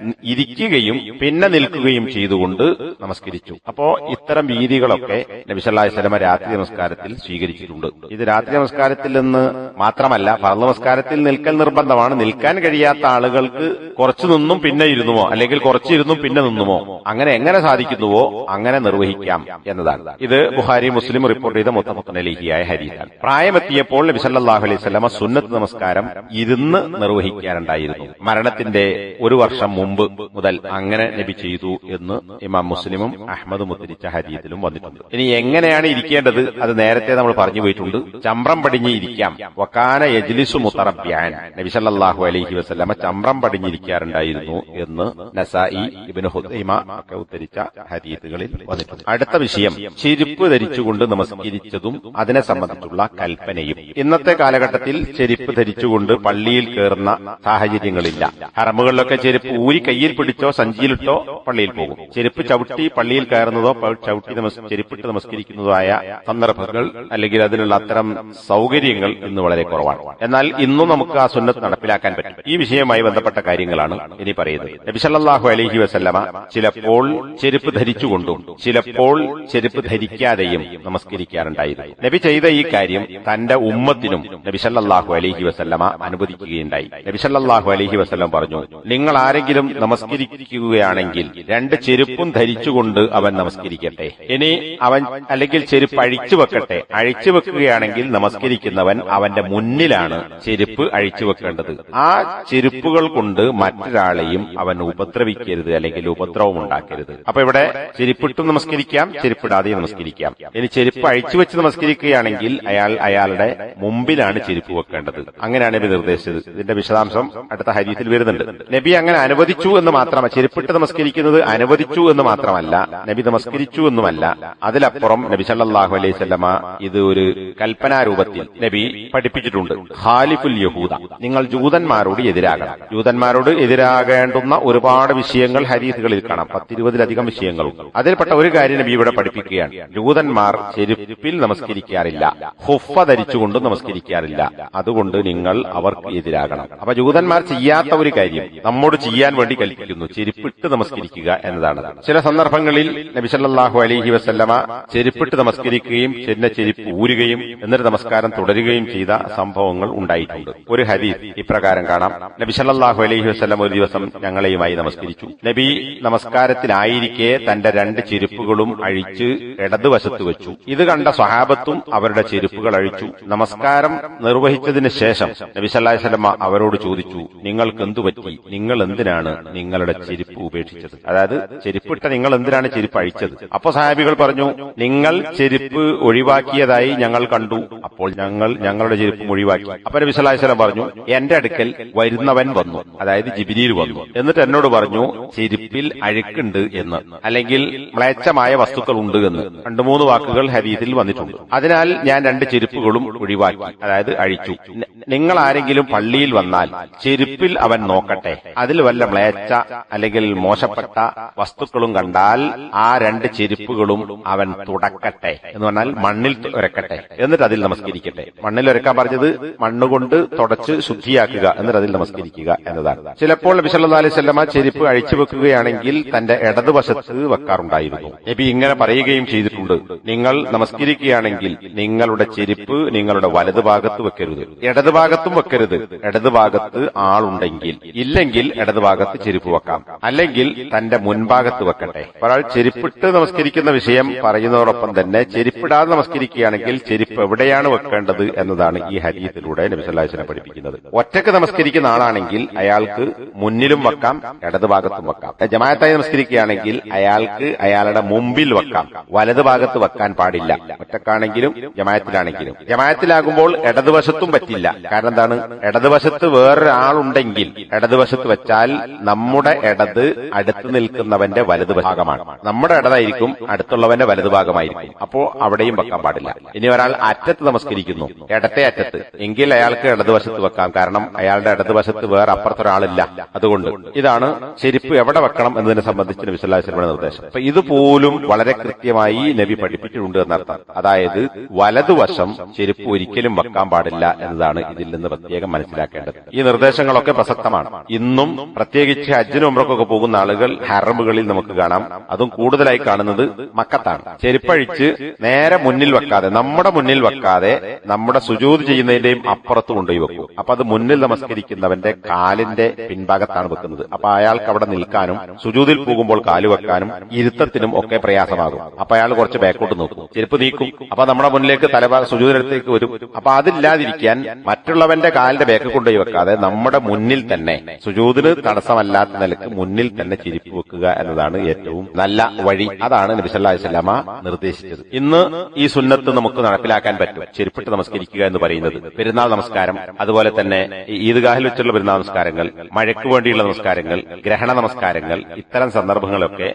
ഇരിക്കുകയും പിന്നെ നിൽക്കുകയും ചെയ്തുകൊണ്ട് നമസ്കരിച്ചു. അപ്പോ ഇത്തരം രീതികളൊക്കെ നബി സല്ലല്ലാഹു അലൈഹി വസല്ലമ രാത്രി നമസ്കാരത്തിൽ സ്വീകരിച്ചിട്ടുണ്ട്. ഇത് രാത്രി നമസ്കാരത്തിൽ നിന്ന് മാത്രമല്ല, ഫർള് നമസ്കാരത്തിൽ നിൽക്കൽ നിർബന്ധമാണ്. നിൽക്കാൻ കഴിയാത്ത ആളുകൾക്ക് കുറച്ചു നിന്നും പിന്നെ ഇരുന്നുമോ അല്ലെങ്കിൽ കുറച്ചിരുന്നും പിന്നെ നിന്നുമോ അങ്ങനെ എങ്ങനെ സാധിക്കുന്നുവോ അങ്ങനെ നിർവഹിക്കാം എന്നതാണ്. ഇത് ബുഖാരി മുസ്ലിം റിപ്പോർട്ട് ചെയ്ത മുത്തഫഖുൻ അലൈഹിയായ ഹദീസാണ്. പ്രായമെത്തിയപ്പോൾ നബി സല്ലല്ലാഹു അലൈഹി വസല്ലമ സുന്നത്ത് നമസ്കാരം ഇരുന്ന് നിർവഹിക്കാറുണ്ടായിരുന്നു. മരണത്തിന്റെ 1 വർഷം മുമ്പ് മുതൽ അങ്ങനെ നബി ചെയ്തു എന്ന് ഇമാം മുസ്ലിമും അഹ്മദും ഉദ്ധരിച്ച ഹദീസിലും വന്നിട്ടുണ്ട്. ഇനി എങ്ങനെയാണ് ഇരിക്കേണ്ടത്? അത് നേരത്തെ നമ്മൾ പറഞ്ഞു പോയിട്ടുണ്ട്. ചമ്രം പടിഞ്ഞ് ഇരിക്കാം. വകാന യജ്ലിസു മുതറബ്ബിഅൻ, നബി സല്ലല്ലാഹു അലൈഹി വസല്ലമ ചമ്രം പടിഞ്ഞിരിക്കാറുണ്ടായിരുന്നു എന്ന് നസായി, ഇബ്നു ഹുദൈമ ഒക്കെ ഉദ്ധരിച്ച ഹദീസുകളിൽ വന്നിട്ടുണ്ട്. അടുത്ത വിഷയം ചെരുപ്പ് ധരിച്ചുകൊണ്ട് നമസ്കരിച്ചതും അതിനെ സംബന്ധിച്ചുള്ള കൽപ്പനയും. ഇന്നത്തെ കാലഘട്ടത്തിൽ ചെരുപ്പ് ധരിച്ചുകൊണ്ട് പള്ളിയിൽ കയറുന്ന സാഹചര്യങ്ങളില്ല. ഹറമുകളിലൊക്കെ ചെരുപ്പ് ഊരി കയ്യിൽ പിടിച്ചോ സഞ്ചിയിലിട്ടോ പള്ളിയിൽ പോകും. ചെരുപ്പ് ചവിട്ടി പള്ളിയിൽ കയറുന്നതോ ചവിട്ടി ചെരുപ്പിട്ട് നമസ്കരിക്കുന്നതോ ആയ സന്ദർഭങ്ങൾ അല്ലെങ്കിൽ അതിനുള്ള അത്തരം സൗകര്യങ്ങൾ ഇന്ന് വളരെ കുറവാണ്. എന്നാൽ ഇന്നും നമുക്ക് ആ സുന്നത്ത് നടപ്പിലാക്കാൻ പറ്റും. ഈ വിഷയവുമായി ബന്ധപ്പെട്ട കാര്യങ്ങളാണ് ഇനി പറയുന്നത്. നബി സല്ലല്ലാഹു അലൈഹി വസല്ലമ ചിലപ്പോൾ ചെരുപ്പ് ധരിച്ചുകൊണ്ടും ചിലപ്പോൾ ചെരുപ്പ് ധരിക്കാതെയും നമസ്കരിക്കാറുണ്ടായിരുന്നു. നബി ചെയ്ത ഈ കാര്യം തന്റെ ഉമ്മത്തിനും നബി സല്ലല്ലാഹു അലൈഹി വസല്ലമ അനുവദിക്കുകയുണ്ടായി. നബി സല്ലല്ലാഹു അലൈഹി വസല്ലം പറഞ്ഞു, നിങ്ങൾ ആരെങ്കിലും നമസ്കരിക്കുകയാണെങ്കിൽ 2 ചെരുപ്പും ധരിച്ചുകൊണ്ട് അവൻ നമസ്കരിക്കട്ടെ. ഇനി അവൻ അല്ലെങ്കിൽ ചെരുപ്പ് അഴിച്ചു വെക്കട്ടെ. അഴിച്ചു വെക്കുകയാണെങ്കിൽ നമസ്കരിക്കുന്നവൻ അവന്റെ മുന്നിലാണ് ചെരുപ്പ് അഴിച്ചു വെക്കേണ്ടത്. ആ ചെരുപ്പുകൾ കൊണ്ട് മറ്റൊരാളെയും അവൻ ഉപദ്രവിക്കരുത് അല്ലെങ്കിൽ ഉപദ്രവം ഉണ്ടാക്കരുത്. അപ്പൊ ഇവിടെ ചെരുപ്പിട്ടും നമസ്കരിക്കാം, ചെരുപ്പിടാതെ നമസ്കരിക്കാം. ഇനി ചെരുപ്പ് അഴിച്ചു വെച്ച് നമസ്കരിക്കുകയാണെങ്കിൽ അയാളുടെ മുമ്പിലാണ് ചെരുപ്പ് വെക്കേണ്ടത്. അങ്ങനെയാണ് നബി നിർദ്ദേശിച്ചത്. ഇതിന്റെ വിശദാംശം അടുത്ത ഹദീസിൽ വരുന്നുണ്ട്. നബി അങ്ങനെ അനുവദിച്ചു എന്ന് മാത്രമല്ല, ചെരുപ്പിട്ട് നമസ്കരിക്കുന്നത് അനുവദിച്ചു എന്ന് മാത്രമല്ല, നബി നമസ്കരിച്ചു എന്നുമല്ല, അതിലപ്പുറം നബി സല്ലല്ലാഹു അലൈഹി വസല്ലമ ഇത് ഒരു കൽപ്പനാരൂപത്തിൽ നബി പഠിപ്പിച്ചിട്ടുണ്ട്. ഖാലിഫുൽ യഹൂദ, നിങ്ങൾ ജൂതന്മാരോട് എതിരാകണം. ജൂതന്മാരോട് എതിരാകേണ്ടുന്ന ഒരുപാട് വിഷയങ്ങൾ ഹദീസുകളിൽ കാണാം. 10-20 വിഷയങ്ങളുണ്ട്. അതിൽപ്പെട്ട ഒരു കാര്യം നബി ഇവിടെ പഠിപ്പിക്കുകയാണ്. ജൂതന്മാർ ചെരുപ്പിൽ നമസ്കരിക്കാറില്ല, ഹുഫ ധരിച്ചുകൊണ്ട് നമസ്കരിക്കാറില്ല. അതുകൊണ്ട് നിങ്ങൾ അവർക്ക് എതിരാകണം. അപ്പൊ ജൂതന്മാർ ചെയ്യാത്ത ഒരു കാര്യം നമ്മോട് ചെയ്യാൻ വേണ്ടി കൽപ്പിക്കുന്നു, ചെരുപ്പിട്ട് നമസ്കരിക്കുക എന്നതാണ്. ചില സന്ദർഭങ്ങളിൽ നബി സല്ലല്ലാഹു അലൈഹി വസല്ലമ ചെരുപ്പിട്ട് നമസ്കരിക്കുകയും പിന്നെ ചെരുപ്പ് ഊരുകയും എന്നിട്ട് നമസ്കാരം തുടരുകയും ചെയ്ത സംഭവങ്ങൾ ഉണ്ടായിട്ടുണ്ട്. ഒരു ഹദീസ് ഇപ്രകാരം കാണാം. നബി സല്ലല്ലാഹു അലൈഹി വസല്ലം ഒരു ദിവസം ഞങ്ങളെയുമായി നമസ്കരിച്ചു. നബി നമസ്കാരത്തിലായിരിക്കെ തന്റെ 2 ചെരുപ്പുകളും അഴിച്ച് ഇടതുവശത്ത് വെച്ചു. ഇത് കണ്ട സ്വഹാബത്തും അവരുടെ ചെരുപ്പുകൾ അഴിച്ചു. നമസ്കാരം നിർവഹിച്ചതിന് ശേഷം നബി സല്ലല്ലാഹു അലൈഹി വസല്ലം അവരോട് ചോദിച്ചു, നിങ്ങൾക്ക് എന്തു പറ്റി? നിങ്ങൾ എന്തിനാണ് നിങ്ങളുടെ ചെരുപ്പ് ഉപേക്ഷിച്ചത്? അതായത് ചെരുപ്പിട്ട നിങ്ങൾ എന്തിനാണ് ചെരുപ്പ് അഴിച്ചത്? അപ്പോ സഹാബികൾ പറഞ്ഞു, നിങ്ങൾ ചെരുപ്പ് ഒഴിവാക്കിയതായി ഞങ്ങൾ കണ്ടു, അപ്പോൾ ഞങ്ങളുടെ ചെരുപ്പും ഒഴിവാക്കി. അപ്പൊ നബി സല്ലല്ലാഹു അലൈഹി വസല്ലം പറഞ്ഞു, എന്റെ അടുക്കൽ വരുന്നവൻ വന്നു, അതായത് ജിബ്രീൽ വന്നു, എന്നിട്ട് എന്നോട് പറഞ്ഞു ചെരുപ്പിൽ അഴുക്കുണ്ട് എന്ന്, അല്ലെങ്കിൽ മ്ലേച്ഛമായ വസ്തുക്കൾ ഉണ്ട് എന്ന് 2-3 വാക്കുകൾ ഹദീസിൽ വന്നിട്ടുണ്ട്. അതിനാൽ ഞാൻ 2 ചെരുപ്പുകളും ഒഴിവാക്കി, അതായത് അഴിച്ചു. നിങ്ങൾ ആരെങ്കിലും പള്ളിയിൽ വന്നാൽ ചെരുപ്പിൽ അവൻ നോക്കട്ടെ, അതിൽ വല്ല മ്ലേച്ഛ അല്ലെങ്കിൽ മോശപ്പെട്ട വസ്തുക്കളും കണ്ടാൽ ആ 2 ചെരുപ്പുകളും അവൻ തുടക്കട്ടെ, എന്ന് പറഞ്ഞാൽ മണ്ണിൽ ഉരക്കട്ടെ, എന്നിട്ട് അതിൽ നമസ്കരിക്കട്ടെ. മണ്ണിൽ ഉരക്കാൻ പറഞ്ഞത് മണ്ണുകൊണ്ട് തുടച്ച് ശുദ്ധിയാക്കുക, എന്നിട്ട് അതിൽ നമസ്കരിക്കുക എന്നതാണ്. ചിലപ്പോൾ നബി സല്ലല്ലാഹു അലൈഹി വസല്ലമ ചെരുപ്പ് അഴിച്ചു വെക്കുകയാണെങ്കിൽ തന്റെ ഇടതുവശത്ത് വെക്കാറുണ്ടായിരുന്നു. നബി ഇങ്ങനെ പറയുകയും ചെയ്തിട്ടുണ്ട്, നിങ്ങൾ നമസ്കരിക്കുകയാണെങ്കിൽ നിങ്ങളുടെ ചെരുപ്പ് നിങ്ങളുടെ വലതുഭാഗത്ത് വെക്കരുത്, ഇടതുഭാഗത്തും വെക്കരുത്. ഇടതുഭാഗത്ത് ആളുണ്ടെങ്കിൽ, ഇല്ലെങ്കിൽ ഇടതുഭാഗത്ത് ചെരുപ്പ് വെക്കാം, അല്ലെങ്കിൽ തന്റെ മുൻഭാഗത്ത് വെക്കട്ടെ. ഒരാൾ ചെരുപ്പിട്ട് നമസ്കരിക്കുന്ന വിഷയം പറയുന്നതോടൊപ്പം തന്നെ ചെരുപ്പിടാതെ നമസ്കരിക്കുകയാണെങ്കിൽ ചെരുപ്പ് എവിടെയാണ് വെക്കേണ്ടത് എന്നതാണ് ഈ ഹദീസിലൂടെ നബി സല്ലല്ലാഹു അലൈഹി വസല്ലം പഠിപ്പിക്കുന്നത്. ഒറ്റക്ക് നമസ്കരിക്കുന്ന ആളാണെങ്കിൽ അയാൾക്ക് മുന്നിലും വെക്കാം, ഇടതുഭാഗത്തും വെക്കാം. ജമാഅത്തായി നമസ്കരിക്കുകയാണെങ്കിൽ അയാൾക്ക് അയാളുടെ മുമ്പിൽ വെക്കാം, വലതുഭാഗത്ത് വെക്കാൻ പാടില്ല. ഒറ്റക്കാണെങ്കിലും ജമാഅത്തിലാണെങ്കിലും. ജമാഅത്തിലാകുമ്പോൾ ഇടതുവശത്തും പറ്റില്ല. കാരണം എന്താണ്? ഇടതുവശത്ത് വേറൊരാളുണ്ടെങ്കിൽ ഇടതുവശത്ത് വെച്ചാൽ നമ്മുടെ ഇടത് അടുത്ത് നിൽക്കുന്നവന്റെ വലതുഭാഗമാണ്, നമ്മുടെ ഇടതായിരിക്കും അടുത്തുള്ളവന്റെ വലതുഭാഗമായിരിക്കും. അപ്പോ അവിടെയും വെക്കാൻ പാടില്ല. ഇനി ഒരാൾ അറ്റത്ത് നമസ്കരിക്കുന്നു, ഇടത്തെ അറ്റത്ത്, എങ്കിൽ അയാൾക്ക് ഇടതുവശത്ത് വെക്കാം. കാരണം അയാളുടെ ഇടതുവശത്ത് വേറെ അപ്പുറത്തൊരാളില്ല. അതുകൊണ്ട് ഇതാണ് ചെരുപ്പ് എവിടെ വെക്കണം എന്നതിനെ സംബന്ധിച്ച് നബി സല്ലല്ലാഹു അലൈഹി വസല്ലം നിർദ്ദേശം. അപ്പൊ ഇതുപോലും വളരെ കൃത്യമായി നബി പഠിപ്പിച്ചിട്ടുണ്ട് എന്നർത്ഥം. അതായത് വലതുവശം ചെരുപ്പ് ഒരിക്കലും വെക്കാൻ പാടില്ല എന്നതാണ് ഇതിൽ നിന്ന് പ്രത്യേകം മനസ്സിലാക്കേണ്ടത്. ഈ നിർദ്ദേശങ്ങളൊക്കെ പ്രസക്തമാണ്. ഇന്നും പ്രത്യേകിച്ച് ഹജ്ജിനും ഉംറയ്ക്കൊക്കെ പോകുന്ന ആളുകൾ ഹറമുകളിൽ നമുക്ക് കാണാം. അതും കൂടുതലായി കാണുന്നത് മക്കത്താണ്. ചെരുപ്പഴിച്ച് നേരെ മുന്നിൽ വെക്കാതെ, നമ്മുടെ മുന്നിൽ വെക്കാതെ നമ്മുടെ സുജൂദ് ചെയ്യുന്നതിന്റെയും അപ്പുറത്ത് കൊണ്ടുപോയി വെക്കും. അപ്പൊ അത് മുന്നിൽ നമസ്കരിക്കുന്നവന്റെ കാലിന്റെ പിൻഭാഗത്താണ് വെക്കുന്നത്. അപ്പൊ അയാൾക്ക് അവിടെ നിൽക്കാനും സുജൂദിൽ പോകുമ്പോൾ കാല് വെക്കാനും ഇരുത്തത്തിനും ഒക്കെ പ്രയാസമാകും. അപ്പൊ അയാൾ കുറച്ച് ബാക്കോട്ട് നോക്കും, ചെരുപ്പ് നീക്കും. അപ്പൊ നമ്മുടെ മുന്നിലേക്ക് തലഭാഗം സുജൂദിനടുത്തേക്ക് വരും. അപ്പൊ അതില്ലാതിരിക്കാൻ മറ്റുള്ളവന്റെ കാലിന്റെ ബാക്ക് കൊണ്ടുപോയി വെക്കാതെ നമ്മുടെ മുന്നിൽ തന്നെ, സുജൂദിന് തടസ്സമല്ലാത്ത നിലക്ക് മുന്നിൽ തന്നെ ചെരുപ്പ് വെക്കുക എന്നതാണ് ഏറ്റവും നല്ല വഴി. അതാണ് നബി സല്ലല്ലാഹു അലൈഹി വസല്ലമ നിർദ്ദേശിച്ചത്. ഇന്ന് ഈ സുന്നത്ത് നമുക്ക് നടപ്പിലാക്കാൻ പറ്റും. ചെരുപ്പിട്ട് നമസ്കരിക്കുക എന്ന് പറയുന്നത് പെരുന്നാൾ നമസ്കാരം, അതുപോലെ തന്നെ ഈദ്ഗാഹിൽ വെച്ചുള്ള പെരുന്നാൾ നമസ്കാരങ്ങൾ, മഴയ്ക്ക് വേണ്ടിയുള്ള നമസ്കാരങ്ങൾ, ഗ്രഹണ നമസ്കാരങ്ങൾ, ഇത്തരം സന്ദർഭങ്ങളൊക്കെ,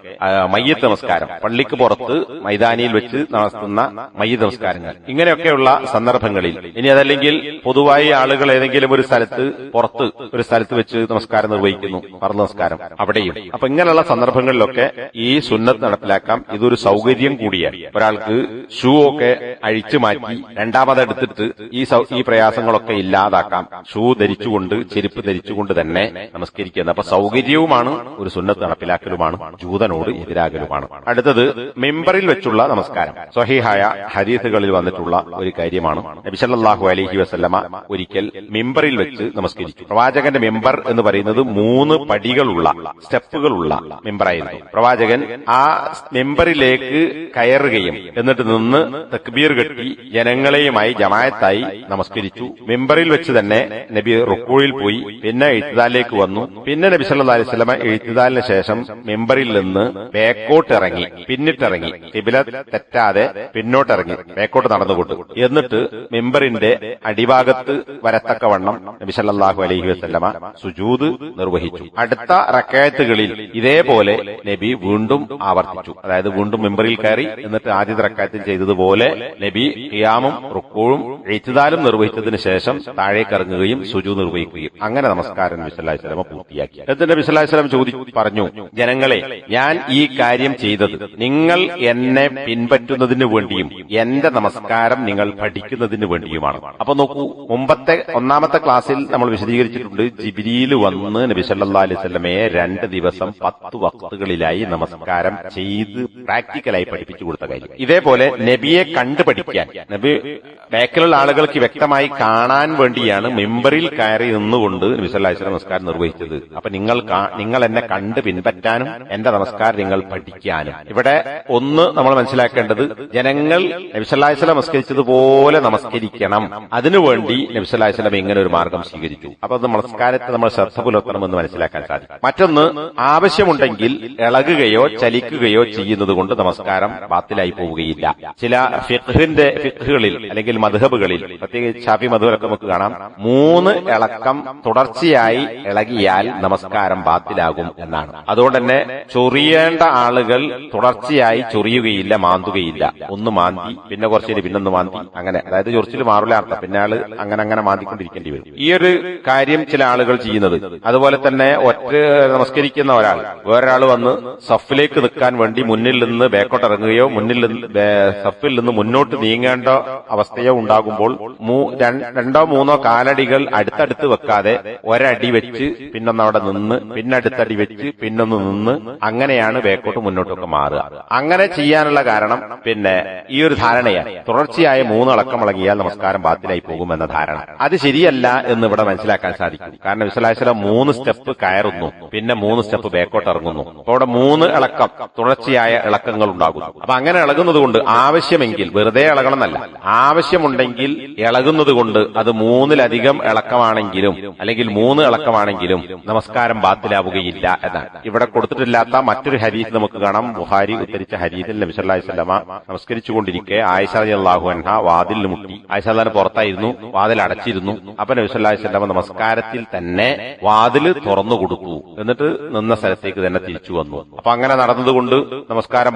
മയ്യത്ത് നമസ്കാരം, പള്ളിക്ക് പുറത്ത് മൈതാനിയിൽ വെച്ച് നടത്തുന്ന മയ്യത്ത് നമസ്കാരങ്ങൾ, ഇങ്ങനെയൊക്കെയുള്ള സന്ദർഭങ്ങളിൽ, ഇനി അതല്ലെങ്കിൽ പൊതുവായി ആളുകൾ ഏതെങ്കിലും ഒരു സ്ഥലത്ത് പുറത്ത് ഒരു സ്ഥലത്ത് വെച്ച് നമസ്കാരം നിർവഹിക്കുന്നു, ഫർള് നമസ്കാരം, അവിടെയും. അപ്പൊ ഇങ്ങനെയുള്ള സന്ദർഭങ്ങളിലൊക്കെ ഈ സുന്നത്ത് നടപ്പിലാക്കാം. ഇതൊരു സൗകര്യം കൂടിയാണ്. ഒരാൾക്ക് ഷൂ ഒക്കെ അഴിച്ചു മാറ്റി രണ്ടാമതെടുത്തിട്ട് ഈ പ്രയാസങ്ങളൊക്കെ ഇല്ലാതാക്കാം. ഷൂ ധരിച്ചുകൊണ്ട്, ചെരുപ്പ് ധരിച്ചുകൊണ്ട് തന്നെ നമസ്കരിക്കുന്നത്. അപ്പൊ സൗകര്യവുമാണ്, ഒരു സുന്നത്ത് നടപ്പിലാക്കലുമാണ്, ജൂതനോട് എതിരാകലുമാണ്. അടുത്തത് മിമ്പറിൽ വെച്ചുള്ള നമസ്കാരം. സ്വഹീഹായ ഹദീസുകളിൽ വന്നിട്ടുള്ള ഒരു കാര്യമാണ്. നബി സല്ലല്ലാഹു അലൈഹി വസല്ലമ ഒരിക്കൽ മിമ്പറിൽ വെച്ച് നമസ്കരിച്ചു. പ്രവാചകന്റെ മിമ്പർ എന്ന് പറയുന്നത് 3 പടികളുള്ള, സ്റ്റെപ്പുകളുള്ള മിമ്പറായിരുന്നു. പ്രവാചകൻ ആ മിമ്പറിലേക്ക് കയറുകയും എന്നിട്ട് നിന്ന് തക്ബീർ കെട്ടി ജനങ്ങളെയുമായി ജമാഅത്തായി നമസ്കരിച്ചു. മിമ്പറിൽ വെച്ച് തന്നെ നബി റുക്കൂയിൽ പോയി, പിന്നെ ഇഴ്തിദാലിലേക്ക് വന്നു. പിന്നെ നബി സല്ലല്ലാഹു അലൈഹി വസല്ലമ ഇഴ്തിദാലിന് ശേഷം മിമ്പറിൽ നിന്ന് ബേക്കോട്ടിറങ്ങി, പിന്നിട്ടിറങ്ങി, ഖിബ്ല തെറ്റാതെ പിന്നോട്ടിറങ്ങി ബേക്കോട്ട് നടന്നുകൊണ്ട്, എന്നിട്ട് മിമ്പറിന്റെ അടിഭാഗത്ത് വരത്തക്കവണ്ണം നബി സല്ലല്ലാഹു അലൈഹി വസല്ലമ സുജൂദ് നിർവഹിച്ചു. അടുത്ത റക്അത്തുകളിൽ ഇതേപോലെ നബി വീണ്ടും ആവർത്തിച്ചു. അതായത് വീണ്ടും മിമ്പറിൽ കയറി, എന്നിട്ട് ആദ്യത്തെ റക്അത്തിൽ ചെയ്തതുപോലെ നബി ഖിയാമും റുക്കൂഉം ഇഴ്തിദാലും നിർവഹിച്ചതിന് ശേഷം താഴേക്ക് ഇറങ്ങുകയും സുജൂദ് നിർവഹിക്കുകയും, അങ്ങനെ നമസ്കാരം നബി സല്ലല്ലാഹു അലൈഹി വസല്ലമ പൂർത്തിയാക്കി. എന്നിട്ട് നബി സല്ലല്ലാഹു അലൈഹി വസല്ലം പറഞ്ഞു, ജനങ്ങളെ, ഞാൻ ഈ കാര്യം ചെയ്തത് നിങ്ങൾ എന്നെ പിൻപറ്റുന്നതിന് വേണ്ടിയും എന്റെ നമസ്കാരം നിങ്ങൾ പഠിക്കുന്നതിന് വേണ്ടിയുമാണ്. അപ്പൊ നോക്കൂ, മുമ്പത്തെ ഒന്നാമത്തെ ക്ലാസ്സിൽ നമ്മൾ വിശദീകരിച്ചിട്ടുണ്ട്, ജിബ്രീൽ വന്ന് നബി സല്ലല്ലാഹു അലൈഹി വസല്ലമയെ 2 ദിവസം 10 വഖ്തുകളിലായി നമസ്കാരം ചെയ്ത് പ്രാക്ടിക്കലായി പഠിപ്പിച്ചു കൊടുത്ത കാര്യം. ഇതേപോലെ നബിയെ കണ്ടു പഠിക്കാൻ, നബി ബാക്കിലുള്ള ആളുകൾക്ക് വ്യക്തമായി കാണാൻ വേണ്ടിയാണ് മിമ്പറിൽ കയറി നിന്നുകൊണ്ട് നബി സല്ലല്ലാഹു അലൈഹി വസല്ലം നമസ്കാരം നിർവഹിച്ചത്. അപ്പൊ നിങ്ങൾ എന്നെ കണ്ട് പിൻപറ്റാനും എന്റെ നമസ്കാരം നിങ്ങൾ പഠിക്കാനും. ഇവിടെ ഒന്ന് നമ്മൾ മനസ്സിലാക്കേണ്ടത്, ജനങ്ങൾ നബി സല്ലല്ലാഹു അലൈഹി വസല്ലം നമസ്കരിച്ചതുപോലെ നമസ്കരിക്കണം. അതിനുവേണ്ടി നബി സല്ലല്ലാഹു അലൈഹി വസല്ലം ഇങ്ങനെ ഒരു മാർഗം സ്വീകരിച്ചു. അപ്പൊ അത് നമസ്കാരത്തെ നമ്മൾ ശ്രദ്ധ പുലർത്തണമെന്ന് മനസ്സിലാക്കാൻ സാധിക്കും. മറ്റൊന്ന്, ആവശ്യമുണ്ടെങ്കിൽ ഇളകുകയോ ചലിക്കുകയോ ചെയ്യുന്നത് കൊണ്ട് നമസ്കാരം ബാത്തിലായി പോവുകയില്ല. ചില ഫിഖ്ഹുകളിൽ അല്ലെങ്കിൽ മദ്ഹബുകളിൽ, പ്രത്യേകിച്ച് ഷാഫി മദ്ഹബിലൊക്കെ നമുക്ക് കാണാം, 3 ഇളക്കം തുടർച്ചയായി ഇളകിയാൽ നമസ്കാരം ബാത്തിലാകും എന്നാണ്. അതുകൊണ്ട് തന്നെ ചൊറിയേണ്ട ആളുകൾ തുടർച്ചയായി ചൊറിയുകയില്ല, മാന്തുകയില്ല. ഒന്ന് മാന്തി, പിന്നെ കുറച്ചേരി പിന്നൊന്ന് മാന്തി, അങ്ങനെ. അതായത് ചൊറിച്ചിൽ മാറില്ല അർത്ഥം, പിന്നെ ആള് അങ്ങനെ മാന്തിക്കൊണ്ടിരിക്കേണ്ടി വരും. ഈ ഒരു കാര്യം ചില ആളുകൾ ചെയ്യുന്നത്. അതുപോലെ തന്നെ ഒറ്റ നമസ്കരിക്കുന്ന ഒരാൾ വേറൊരാൾ വന്ന് സഫിലേക്ക് നിൽക്കാൻ വേണ്ടി മുന്നിൽ നിന്ന് ബേക്കോട്ട് ഇറങ്ങുകയോ സഫിൽ നിന്ന് മുന്നോട്ട് നീങ്ങേണ്ട അവസ്ഥയോ ഉണ്ടാകുമ്പോൾ 2-3 കാലടികൾ അടുത്തടുത്ത് വെക്കാതെ ഒരടി വെച്ച് പിന്നൊന്ന് അവിടെ നിന്ന്, പിന്നെ അടുത്തടി വെച്ച് പിന്നൊന്ന് നിന്ന്, അങ്ങനെയാണ് ബേക്കോട്ട് മുന്നോട്ടൊക്കെ മാറുക. അങ്ങനെ ചെയ്യാനുള്ള കാരണം പിന്നെ ഈ ഒരു ധാരണയാണ്. തുടർച്ചയായ 3 ഇളക്കം ഇളകിയാൽ നമസ്കാരം ബാത്തിലായി പോകുമെന്ന ധാരണ. അത് ശരിയല്ല എന്ന് ഇവിടെ മനസ്സിലാക്കാൻ സാധിക്കും. കാരണം നബി സല്ലല്ലാഹു അലൈഹി വസല്ലം 3 സ്റ്റെപ്പ് കയറുന്നു, പിന്നെ 3 സ്റ്റെപ്പ് ബേക്കോട്ട് ഇറങ്ങുന്നു. അപ്പോൾ അവിടെ 3 ഇളക്കം തുടർച്ചയായ ഇളക്കങ്ങൾ ഉണ്ടാകുന്നു. അപ്പൊ അങ്ങനെ ഇളകുന്നത് കൊണ്ട് ആവശ്യമെങ്കിൽ, വെറുതെ ഇളകണമെന്നല്ല, എന്നല്ല. ആവശ്യമുണ്ടെങ്കിൽ ഇളകുന്നത് കൊണ്ട് അത് 3-ലധികം ഇളക്കമാണെങ്കിലും അല്ലെങ്കിൽ 3 ഇളക്കമാണെങ്കിലും നമസ്കാരം ബാത്തിലാവുകയില്ല എന്നാണ്. ഇവിടെ കൊടുത്തിട്ടില്ലാത്ത മറ്റൊരു ഹദീസ് നമുക്ക് കാണാം. ബുഖാരി ഉദ്ധരിച്ച ഹദീസിൽ നബി സല്ലല്ലാഹു അലൈഹി വസല്ലമ നമസ്കരിച്ചുകൊണ്ടിരിക്കെ ആയിഷ റളിയല്ലാഹു അൻഹ വാതിലിൽ മുട്ടി. ആയിഷ റളിയല്ലാഹു പുറത്തായിരുന്നു, വാതിൽ അടച്ചിരുന്നു. അപ്പൊ നബി സല്ലല്ലാഹു അലൈഹി വസല്ലമ നമസ്കാരത്തിൽ തന്നെ വാതിൽ തുറന്നു കൊടുത്തു. എന്നിട്ട് നിന്ന സ്ഥലത്തേക്ക് തന്നെ തിരിച്ചു വന്നു. അപ്പൊ അങ്ങനെ നടന്നതുകൊണ്ട് നമസ്കാരം